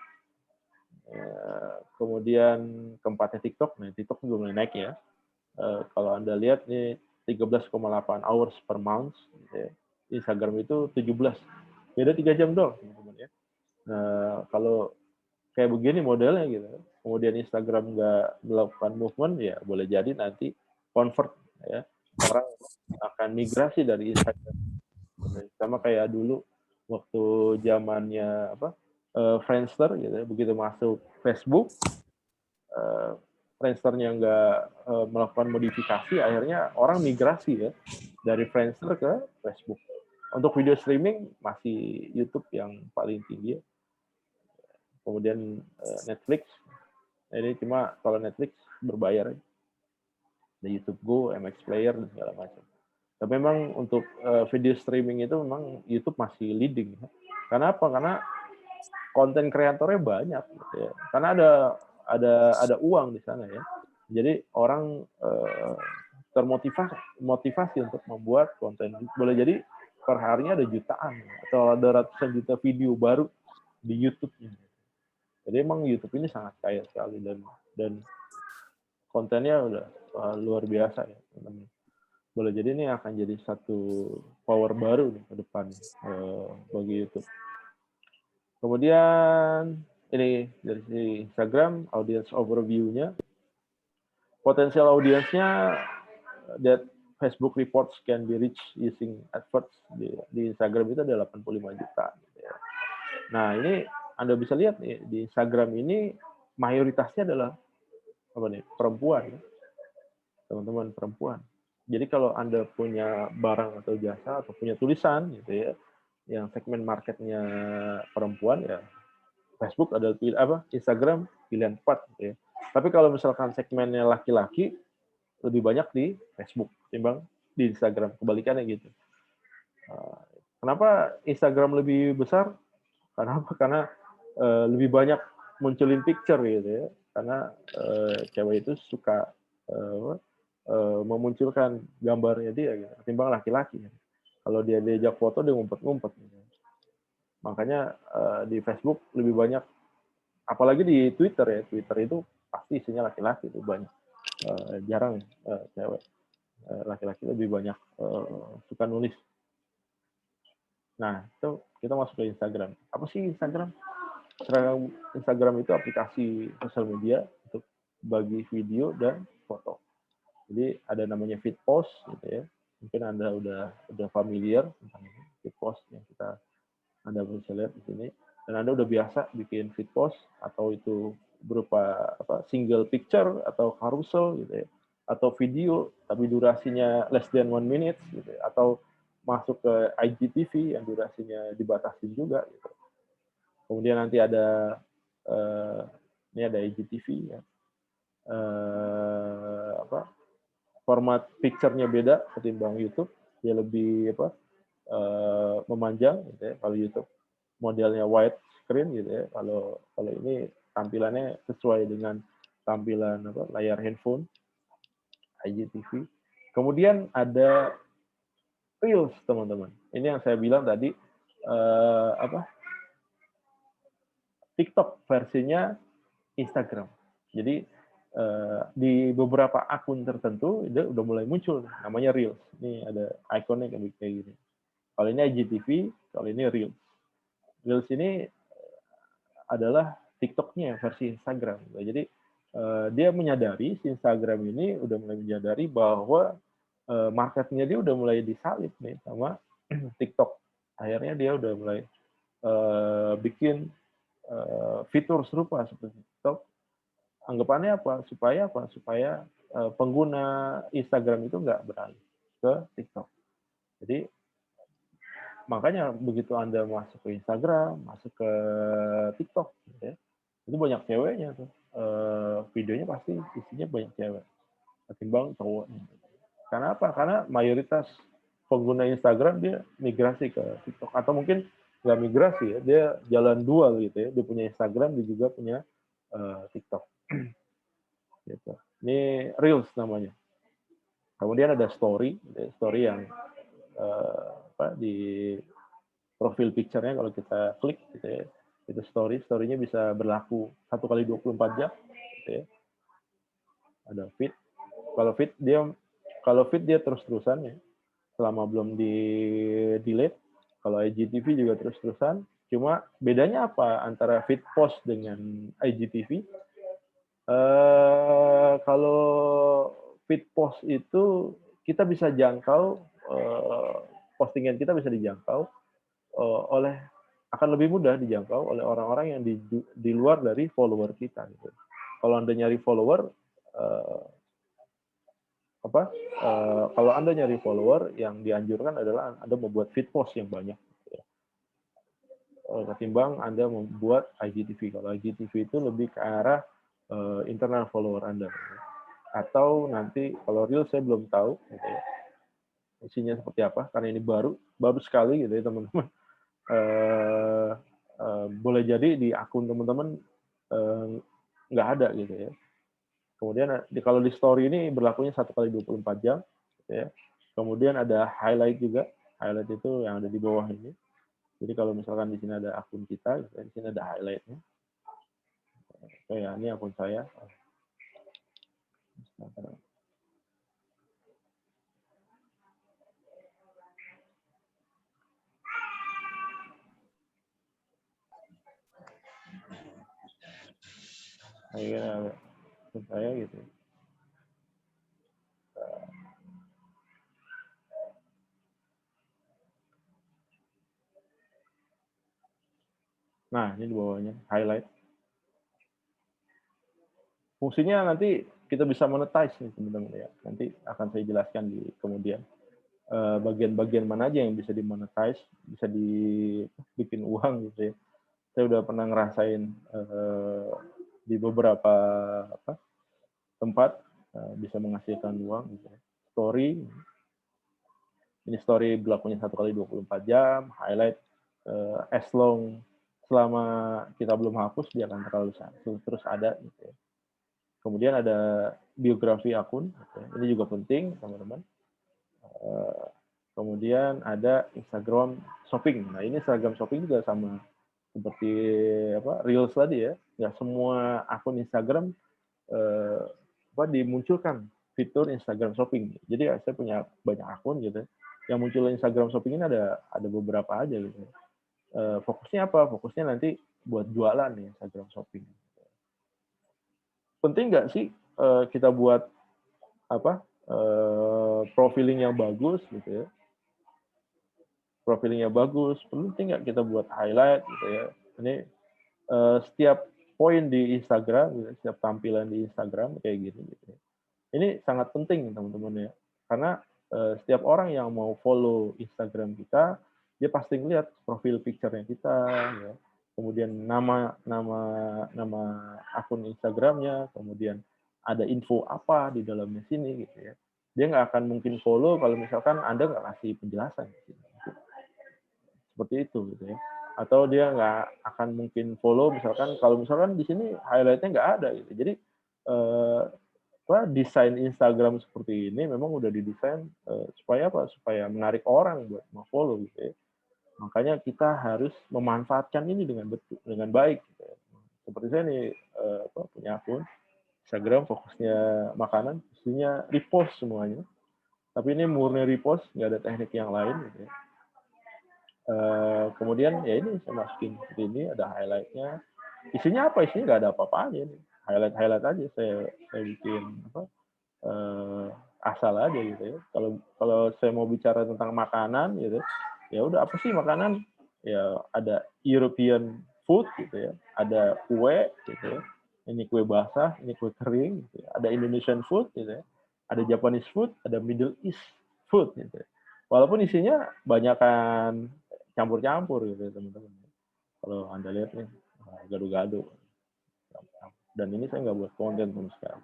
kemudian keempatnya TikTok. Nah, TikTok juga mulai naik ya. Kalau Anda lihat nih 13,8 hours per month, gitu ya. Instagram itu 17, beda 3 jam doang, teman-teman ya. Nah, kalau kayak begini modelnya gitu, kemudian Instagram nggak melakukan movement, ya boleh jadi nanti convert ya, orang akan migrasi dari Instagram. Sama kayak dulu waktu zamannya Friendster gitu ya, begitu masuk Facebook, Friendster-nya nggak melakukan modifikasi, akhirnya orang migrasi ya dari Friendster ke Facebook. Untuk video streaming masih YouTube yang paling tinggi, kemudian Netflix. Ini cuma kalau Netflix berbayar, ada YouTube Go, MX Player dan segala macam. Tapi memang untuk video streaming itu memang YouTube masih leading. Karena apa? Karena konten kreatornya banyak, gitu ya. Karena ada uang di sana ya. Jadi orang termotivasi untuk membuat konten. Boleh jadi per harinya ada jutaan atau ada ratusan juta video baru di YouTube-nya. Jadi emang YouTube ini sangat kaya sekali dan kontennya udah luar biasa ya, teman-teman. Boleh jadi ini akan jadi satu power baru nih ke depan bagi YouTube. Kemudian ini dari Instagram, audience overview-nya. Potensial audiensnya that Facebook reports can be reached using adverts di Instagram itu ada 85 juta. Gitu ya. Nah, ini Anda bisa lihat nih, di Instagram ini mayoritasnya adalah perempuan. Ya. Teman-teman, perempuan. Jadi kalau Anda punya barang atau jasa atau punya tulisan gitu ya, yang segmen marketnya perempuan ya, Facebook adalah Instagram pilihan tepat gitu ya. Tapi kalau misalkan segmennya laki-laki, lebih banyak di Facebook timbang di Instagram, kebalikannya gitu. Kenapa Instagram lebih besar? Karena lebih banyak munculin picture gitu ya. Karena cewek itu suka memunculkan gambarnya dia gitu, ketimbang laki-laki. Kalau dia diajak foto dia ngumpet-ngumpet. Gitu. Makanya di Facebook lebih banyak, apalagi di Twitter ya. Twitter itu pasti isinya laki-laki itu banyak. Jarang cewek. Laki-laki lebih banyak suka nulis. Nah, itu kita masuk ke Instagram. Apa sih Instagram? Instagram itu aplikasi sosial media untuk bagi video dan foto. Jadi ada namanya feed post gitu ya. Mungkin Anda udah familiar tentang feed post yang Anda bisa lihat di sini. Dan Anda udah biasa bikin feed post atau itu berupa single picture atau carousel gitu ya. Atau video tapi durasinya less than 1 minute gitu ya. Atau masuk ke IGTV yang durasinya dibatasin juga gitu. Kemudian nanti ada ini ada IGTV ya. Format picture-nya beda ketimbang YouTube, dia lebih memanjang gitu ya. Kalau YouTube modelnya wide screen gitu ya. Kalau ini tampilannya sesuai dengan tampilan layar handphone IGTV. Kemudian ada Reels, teman-teman. Ini yang saya bilang tadi TikTok versinya Instagram. Jadi di beberapa akun tertentu dia udah mulai muncul namanya Reels. Ini ada ikonnya kayak gini. Kalau ini IGTV, kalau ini Reels. Reels ini adalah TikToknya versi Instagram. Jadi dia menyadari, si Instagram ini udah mulai menyadari bahwa marketnya dia udah mulai disalip nih sama TikTok. Akhirnya dia udah mulai bikin fitur serupa seperti TikTok. Anggapannya apa? Supaya pengguna Instagram itu nggak beralih ke TikTok. Jadi makanya begitu Anda masuk ke Instagram, masuk ke TikTok, gitu ya, itu banyak ceweknya tuh. Videonya pasti isinya banyak cewek ketimbang cowoknya. Karena apa? Karena mayoritas pengguna Instagram dia migrasi ke TikTok, atau mungkin nggak migrasi ya, dia jalan dual gitu ya. Dia punya Instagram, dia juga punya TikTok. Gitu. Ini Reels namanya. Kemudian ada story yang di profil picture-nya kalau kita klik gitu ya, itu story-nya bisa berlaku 1 kali 24 jam gitu ya. Ada feed. Kalau feed dia terus-terusan ya, selama belum di delete. Kalau IGTV juga terus-terusan. Cuma bedanya apa antara feed post dengan IGTV? Kalau feed post itu kita bisa jangkau, postingan kita bisa dijangkau oleh, akan lebih mudah dijangkau oleh orang-orang yang di luar dari follower kita gitu. Kalau Anda nyari follower, kalau Anda nyari follower, yang dianjurkan adalah Anda membuat feed post yang banyak gitu ya. Ketimbang Anda membuat IGTV. Kalau IGTV itu lebih ke arah internal follower Anda. Atau nanti kalau Reel saya belum tahu gitu ya, isinya seperti apa, karena ini baru sekali gitu ya teman-teman. Boleh jadi di akun teman-teman nggak ada gitu ya. Kemudian kalau di story ini berlakunya 1 kali 24 jam gitu ya. Kemudian ada highlight juga. Highlight itu yang ada di bawah ini. Jadi kalau misalkan di sini ada akun kita gitu ya, di sini ada highlight-nya. Ini akun saya. Akhirnya akun saya gitu. Nah, ini di bawahnya, highlight. Fungsinya nanti kita bisa monetize nih teman-teman ya. Nanti akan saya jelaskan di kemudian. Bagian-bagian mana aja yang bisa dimonetize, bisa dibikin uang gitu ya. Saya udah pernah ngerasain di beberapa tempat bisa menghasilkan uang gitu ya. Story, ini story berlakunya 1 kali 24 jam, highlight as long selama kita belum hapus dia akan terus ada gitu ya. Kemudian ada biografi akun, gitu ya. Ini juga penting teman-teman. Kemudian ada Instagram Shopping. Nah, ini Instagram Shopping juga sama seperti Reels tadi ya. Nggak semua akun Instagram dimunculkan fitur Instagram Shopping. Jadi saya punya banyak akun gitu. Yang muncul Instagram Shopping ini ada beberapa aja gitu. Fokusnya apa? Fokusnya nanti buat jualan nih Instagram Shopping. Penting nggak sih kita buat profiling yang bagus gitu ya? Profilingnya bagus, penting nggak kita buat highlight gitu ya? Ini setiap poin di Instagram, gitu, setiap tampilan di Instagram kayak gitu. Ya. Ini sangat penting teman-teman ya, karena setiap orang yang mau follow Instagram kita, dia pasti ngeliat profil picture-nya kita, ya. Kemudian nama akun Instagramnya, kemudian ada info apa di dalamnya sini gitu ya. Dia nggak akan mungkin follow kalau misalkan Anda nggak kasih penjelasan. Gitu. Seperti itu gitu ya. Atau dia nggak akan mungkin follow kalau misalkan di sini highlight-nya nggak ada gitu. Jadi desain Instagram seperti ini memang udah didesain supaya supaya menarik orang buat follow gitu ya. Makanya kita harus memanfaatkan ini dengan baik gitu ya. Seperti saya nih punya akun Instagram fokusnya makanan, isinya repost semuanya. Tapi ini murni repost, nggak ada teknik yang lain gitu ya. Kemudian ya ini saya masukin seperti ini, ada highlight-nya. Isinya apa? Isinya nggak ada apa-apanya nih. Highlight aja saya bikin asal aja gitu ya. Kalau kalau saya mau bicara tentang makanan gitu, ya udah apa sih makanan? Ya ada European food gitu ya, ada kue gitu ya. Ini kue basah, ini kue kering, gitu ya. Ada Indonesian food gitu ya. Ada Japanese food, ada Middle East food gitu ya. Walaupun isinya banyakan campur-campur gitu ya, teman-teman. Kalau Anda lihat nih, gado-gado. Dan ini saya nggak buat konten sama sekali.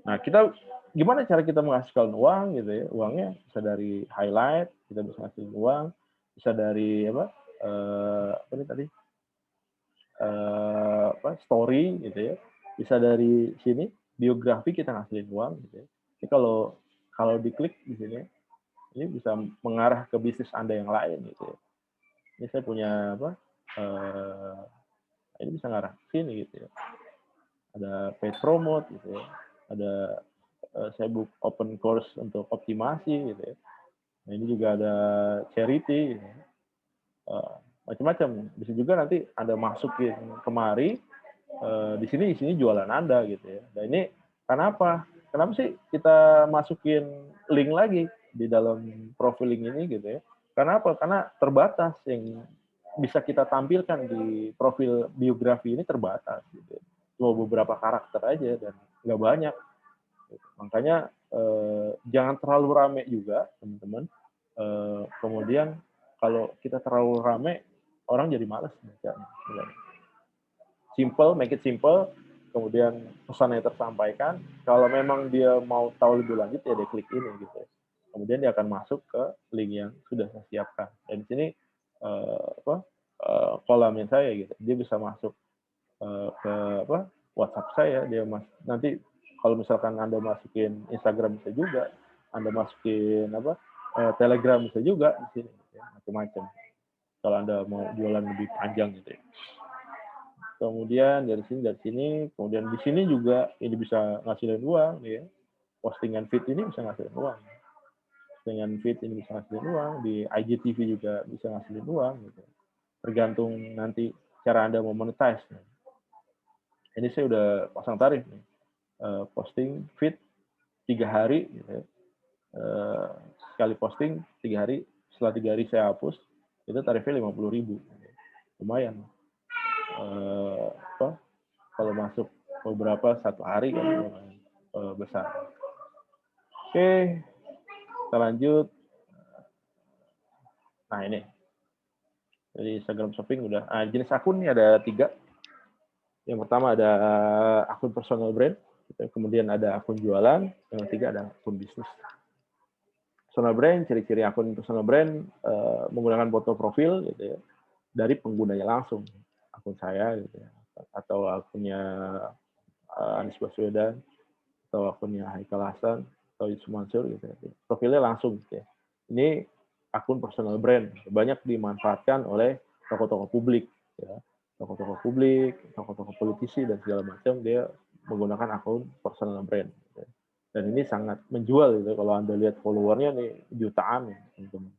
Nah, kita gimana cara kita menghasilkan uang gitu ya? Uangnya bisa dari highlight, kita bisa menghasilkan uang, bisa dari apa nih tadi? Story gitu ya. Bisa dari sini biografi kita ngasilin uang gitu ya. Jadi kalau kalau diklik di sini, ini bisa mengarah ke bisnis Anda yang lain gitu ya. Ini saya punya apa? Ini bisa ngarah ke sini gitu ya. Ada paid promote gitu ya. Ada saya open course untuk optimasi gitu ya. Nah, ini juga ada charity gitu ya. Macam-macam. Bisa juga nanti Anda masukin kemari di sini jualan Anda gitu ya. Dan ini kenapa? Kenapa sih kita masukin link lagi di dalam profiling ini gitu ya? Karena apa? Karena terbatas yang bisa kita tampilkan di profil biografi ini terbatas gitu. Cuma beberapa karakter aja dan nggak banyak. Makanya jangan terlalu rame juga teman-teman. Kemudian kalau kita terlalu rame, orang jadi malas bacanya. Simple, make it simple, kemudian pesannya tersampaikan. Kalau memang dia mau tahu lebih lanjut ya dia klik ini gitu. Kemudian dia akan masuk ke link yang sudah saya siapkan. Dan di sini kolomnya saya gitu. Dia bisa masuk ke WhatsApp saya. Dia nanti kalau misalkan Anda masukin Instagram bisa juga, Anda masukin Telegram bisa juga di sini, ya, macam-macam. Kalau Anda mau jualan lebih panjang gitu ya. Kemudian dari sini, kemudian di sini juga ini bisa ngasilin uang, ya. Postingan feed ini bisa ngasilin uang. Postingan feed ini bisa ngasilin uang, di IGTV juga bisa ngasilin uang, gitu. Tergantung nanti cara Anda mau monetize. Ini saya udah pasang tarif nih. Posting feed 3 hari, gitu ya. Sekali posting 3 hari, setelah 3 hari saya hapus, itu tarifnya 50.000. Lumayan. Kalau masuk beberapa 1 hari kan lumayan besar. Oke, kita lanjut. Nah ini, dari Instagram Shopping udah. Nah, jenis akun ini ada 3. Yang pertama ada akun personal brand, kemudian ada akun jualan, yang ketiga ada akun bisnis. Personal brand, ciri-ciri akun personal brand menggunakan foto profil gitu ya, dari penggunanya langsung, akun saya gitu ya, atau akunnya Anies Baswedan, atau akunnya Haikal Hasan, atau Yusuf Mansur gitu ya. Profilnya langsung gitu ya. Ini akun personal brand, banyak dimanfaatkan oleh tokoh-tokoh publik ya. Tokoh-tokoh publik, tokoh-tokoh politisi dan segala macam dia menggunakan akun personal brand. Gitu ya. Dan ini sangat menjual gitu. Kalau Anda lihat followernya nih jutaan ya, teman-teman.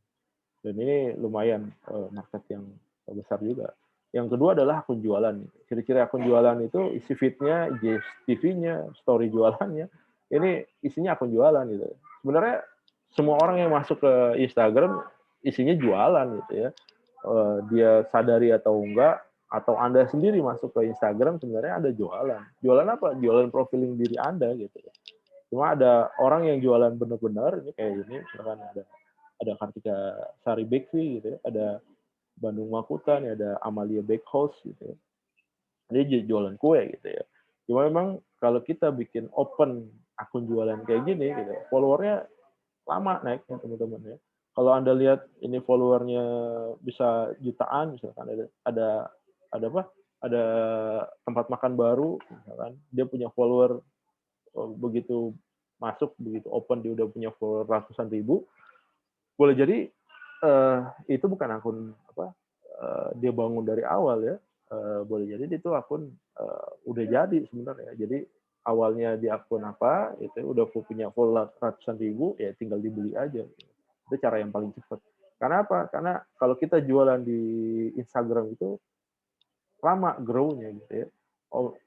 Dan ini lumayan market yang besar juga. Yang kedua adalah akun jualan. Ciri-ciri akun jualan itu isi feed-nya, IGTV-nya, story jualannya. Ini isinya akun jualan gitu. Sebenarnya semua orang yang masuk ke Instagram isinya jualan gitu ya. Dia sadari atau enggak, atau Anda sendiri masuk ke Instagram sebenarnya ada jualan. Jualan apa? Jualan profiling diri Anda gitu ya. Cuma ada orang yang jualan benar-benar ini kayak ini, misalkan ada Kartika Sari Bakery gitu ya, ada Bandung Makutan, ya ada Amalia Bakehouse gitu ya. Dia jualan kue gitu ya. Cuma memang kalau kita bikin open akun jualan kayak gini gitu, followernya lama naiknya teman-teman ya. Kalau Anda lihat ini followernya bisa jutaan, misalkan ada apa? Ada tempat makan baru, misalkan dia punya follower begitu masuk, begitu open dia udah punya follower ratusan ribu, boleh jadi itu bukan akun dia bangun dari awal ya. Boleh jadi itu akun udah jadi sebenarnya. Jadi awalnya di akun apa, itu udah punya follower ratusan ribu, ya tinggal dibeli aja. Itu cara yang paling cepat. Karena apa? Karena kalau kita jualan di Instagram itu lama grow-nya gitu ya.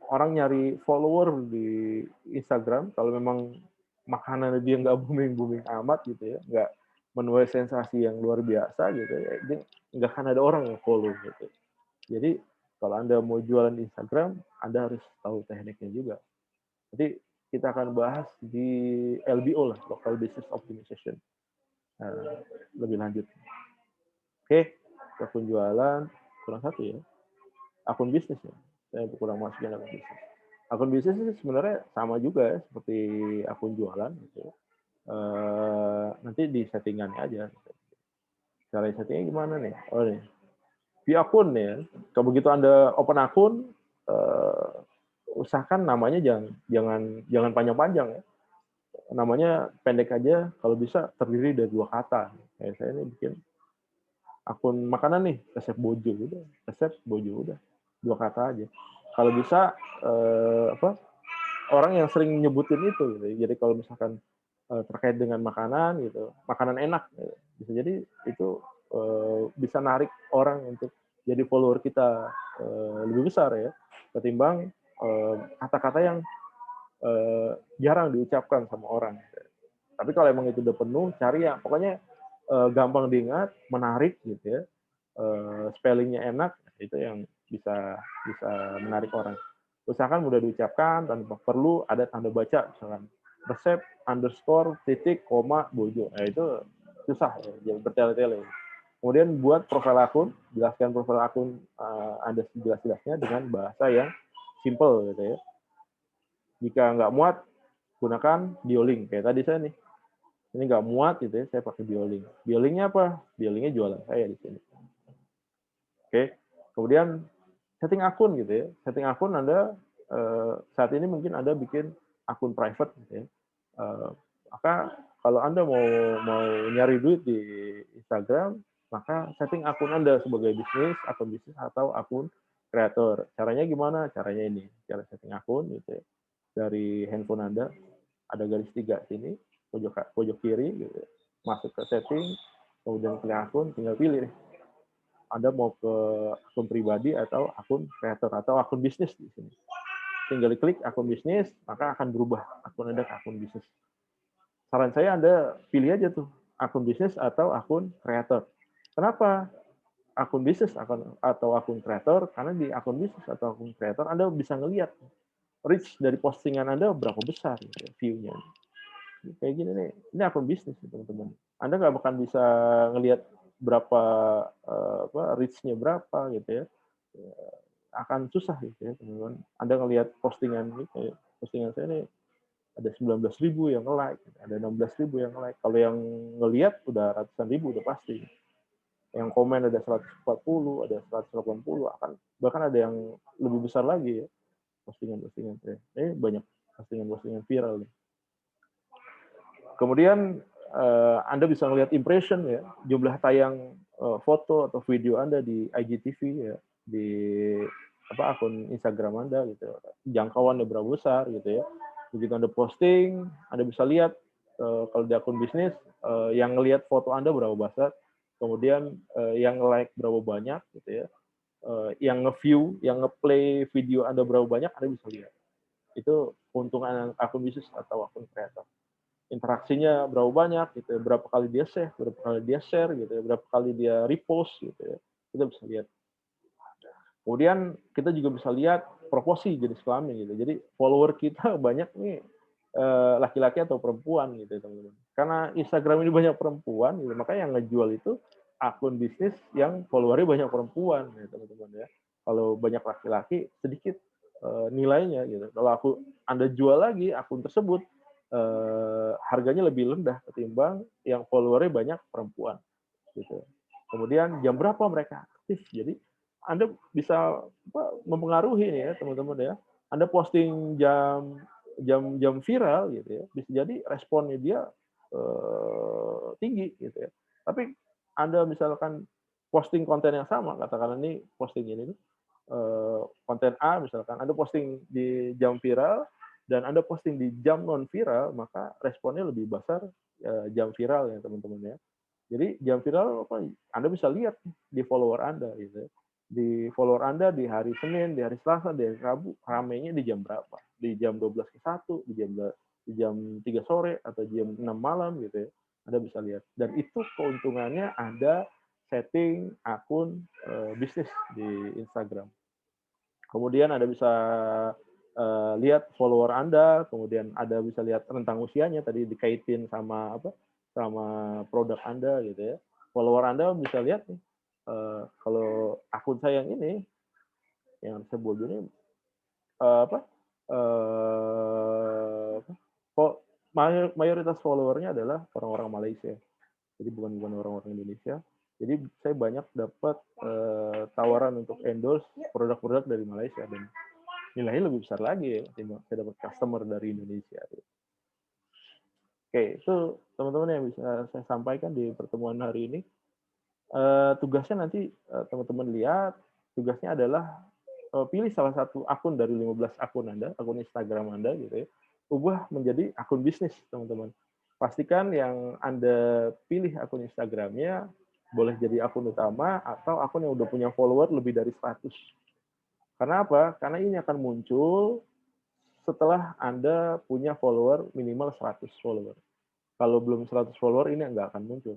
Orang nyari follower di Instagram kalau memang makanan dia nggak booming amat gitu ya, nggak menuai sensasi yang luar biasa gitu ya, dia nggak akan ada orang yang follow gitu. Jadi kalau Anda mau jualan di Instagram, Anda harus tahu tekniknya juga. Jadi kita akan bahas di LBO lah, Local Business Optimization, lebih lanjut. Oke, akun jualan kurang satu ya, akun bisnis ya. Saya kurang masukin akun bisnis. Akun bisnis itu sebenarnya sama juga ya, seperti akun jualan gitu. Nanti di settingannya aja. Cara settingnya gimana nih? Oh nih, via akun ya. Kalau begitu Anda open akun, usahakan namanya jangan panjang-panjang ya. Namanya pendek aja, kalau bisa terdiri dari 2 kata. Kayak saya ini bikin akun makanan nih, resep Bojo udah, resep Bojo udah, 2 kata aja. Kalau bisa orang yang sering nyebutin itu gitu. Jadi kalau misalkan terkait dengan makanan gitu, makanan enak gitu. Bisa jadi itu bisa narik orang untuk jadi follower kita lebih besar ya, ketimbang kata-kata yang jarang diucapkan sama orang. Tapi kalau emang itu udah penuh, cari yang pokoknya gampang diingat, menarik gitu ya, spellingnya enak, itu yang bisa menarik orang. Usahakan mudah diucapkan tanpa perlu ada tanda baca, misalkan resep underscore titik koma Bojo. Nah, itu susah ya, jangan bertele-tele. Kemudian buat profil akun, jelaskan profil akun Anda sejelas-jelasnya dengan bahasa yang simple gitu ya. Jika nggak muat, gunakan Biolink. Kayak tadi saya nih, ini nggak muat gitu ya, saya pakai Biolink. Biolinknya apa? Biolinknya jualan saya di sini. Oke, kemudian setting akun gitu ya. Setting akun Anda saat ini mungkin Anda bikin akun private gitu ya. Maka kalau Anda mau nyari duit di Instagram, maka setting akun Anda sebagai bisnis, akun bisnis atau akun kreator. Caranya gimana? Caranya ini, cara setting akun gitu ya. Dari handphone Anda ada garis 3 sini, pojok kiri gitu ya. Masuk ke setting, kemudian pilih akun, tinggal pilih nih. Anda mau ke akun pribadi atau akun kreator atau akun bisnis di sini. Tinggal klik akun bisnis, maka akan berubah akun Anda ke akun bisnis. Saran saya Anda pilih aja tuh akun bisnis atau akun kreator. Kenapa? Akun bisnis atau akun kreator, karena di akun bisnis atau akun kreator Anda bisa ngelihat reach dari postingan Anda berapa besar gitu, view-nya. Kayak gini nih, ini akun bisnis teman-teman. Anda nggak bakal bisa ngelihat berapa reach-nya berapa gitu ya. Akan susah gitu ya teman-teman. Anda ngelihat postingan ini, kayak postingan saya nih ada 19.000 yang like, ada 16.000 yang like. Kalau yang ngelihat udah ratusan ribu udah pasti. Yang komen ada 140, ada 180, bahkan ada yang lebih besar lagi ya postingan-postingan saya. Banyak postingan-postingan viral nih. Kemudian Anda bisa melihat impression ya, jumlah tayang foto atau video Anda di IGTV ya, di akun Instagram Anda gitu. Jangkauannya berapa besar gitu ya. Begitu Anda posting, Anda bisa lihat kalau di akun bisnis yang ngelihat foto Anda berapa besar, kemudian yang like berapa banyak gitu ya. Yang nge-view, yang nge-play video Anda berapa banyak, Anda bisa lihat. Itu keuntungan akun bisnis atau akun kreator. Interaksinya berapa banyak gitu ya, berapa kali dia save, berapa kali dia share gitu ya, berapa kali dia repost gitu ya. Kita bisa lihat. Kemudian kita juga bisa lihat proporsi jenis kelamin gitu. Jadi follower kita banyak nih laki-laki atau perempuan gitu teman-teman. Karena Instagram ini banyak perempuan gitu, makanya yang ngejual itu akun bisnis yang followernya banyak perempuan gitu teman-teman ya. Kalau banyak laki-laki sedikit nilainya gitu. Kalau Anda jual lagi akun tersebut harganya lebih rendah ketimbang yang followernya banyak perempuan gitu. Kemudian jam berapa mereka aktif, jadi Anda bisa mempengaruhi nih ya teman-teman ya. Anda posting jam viral gitu ya, bisa jadi responnya dia tinggi gitu ya. Tapi Anda misalkan posting konten yang sama, katakanlah ini posting ini konten A misalkan, Anda posting di jam viral dan Anda posting di jam non viral, maka responnya lebih besar jam viral ya teman-teman ya. Jadi jam viral Anda bisa lihat di follower Anda gitu. Di follower Anda di hari Senin, di hari Selasa, di hari Rabu, ramainya di jam berapa? Di jam 12 ke 1, di jam 3 sore atau jam 6 malam gitu ya, Anda bisa lihat. Dan itu keuntungannya ada setting akun bisnis di Instagram. Kemudian Anda bisa lihat follower Anda, kemudian Anda bisa lihat rentang usianya tadi dikaitin sama sama produk Anda gitu ya. Follower Anda bisa lihat nih, kalau akun saya yang ini, yang saya buat ini mayoritas followernya adalah orang-orang Malaysia. Jadi bukan orang-orang Indonesia. Jadi saya banyak dapat tawaran untuk endorse produk-produk dari Malaysia dan nilainya lebih besar lagi ya. Saya dapat customer dari Indonesia. Oke, itu teman-teman yang bisa saya sampaikan di pertemuan hari ini. Tugasnya nanti teman-teman lihat, tugasnya adalah pilih salah satu akun dari 15 akun Anda, akun Instagram Anda gitu ya, ubah menjadi akun bisnis, teman-teman. Pastikan yang Anda pilih akun Instagramnya boleh jadi akun utama atau akun yang udah punya follower lebih dari 100. Karena apa? Karena ini akan muncul setelah Anda punya follower minimal 100 follower. Kalau belum 100 follower ini nggak akan muncul.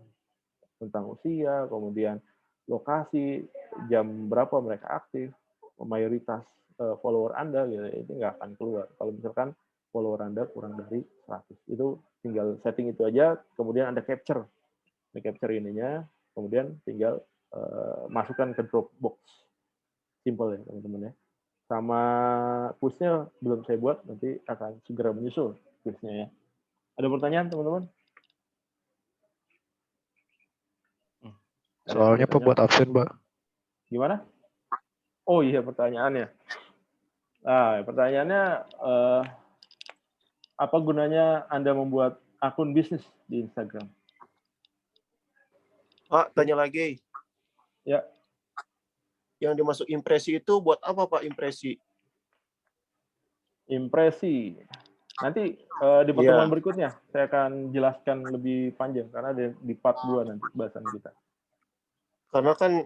Tentang usia, kemudian lokasi, jam berapa mereka aktif, mayoritas follower Anda gitu, itu nggak akan keluar. Kalau misalkan follower Anda kurang dari 100. Itu tinggal setting itu aja, kemudian Anda capture ininya, kemudian tinggal masukkan ke Dropbox. Simple ya teman-teman ya. Sama quiznya belum saya buat, nanti akan segera menyusul quiznya ya. Ada pertanyaan teman-teman? Soalnya Pak buat absen, Pak. Gimana? Oh iya pertanyaannya. Nah, pertanyaannya apa gunanya Anda membuat akun bisnis di Instagram? Pak, tanya lagi. Ya. Yang dimasuk impresi itu buat apa, Pak, impresi? Impresi. Nanti di pertemuan berikutnya saya akan jelaskan lebih panjang karena di part 2 nanti bahasan kita. Karena kan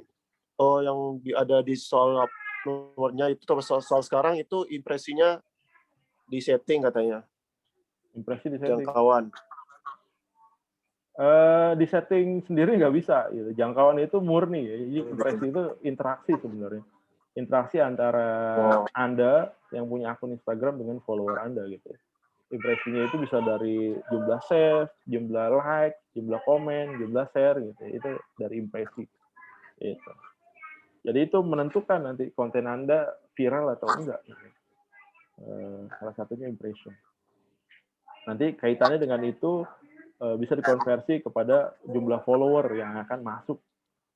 yang ada di soal nomornya itu soal sekarang itu impresinya di setting katanya. Impresi di setting. Jangkauan. Di setting sendiri nggak bisa. Gitu. Jangkauan itu murni. Ya. Jadi impresi itu interaksi sebenarnya. Interaksi antara Anda yang punya akun Instagram dengan follower Anda gitu. Impresinya itu bisa dari jumlah save, jumlah like, jumlah komen, jumlah share gitu. Itu dari impresi. Gitu. Jadi itu menentukan nanti konten Anda viral atau enggak. Salah satunya impression. Nanti kaitannya dengan itu bisa dikonversi kepada jumlah follower yang akan masuk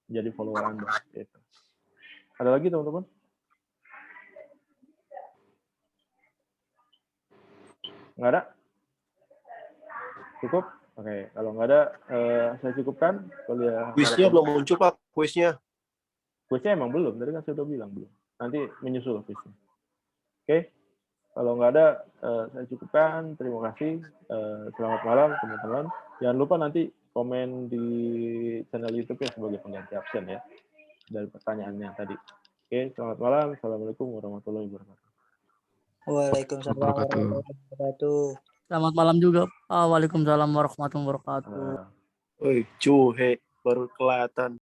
jadi follower Anda. Gitu. Ada lagi teman-teman? Nggak ada? Cukup? Oke, kalau nggak ada, saya cukupkan. Kuisnya belum muncul, Pak. Kuisnya emang belum. Tadi kan saya udah bilang belum. Nanti menyusul kuisnya. Oke, kalau nggak ada, saya cukupkan. Terima kasih. Selamat malam, teman-teman. Jangan lupa nanti komen di channel YouTube-nya sebagai pengganti absen ya. Dari pertanyaannya tadi. Oke, selamat malam. Assalamualaikum warahmatullahi wabarakatuh. Waalaikumsalam warahmatullahi wabarakatuh. Selamat malam juga. Waalaikumsalam warahmatullahi wabarakatuh. Woi, cuhe baru kelihatan.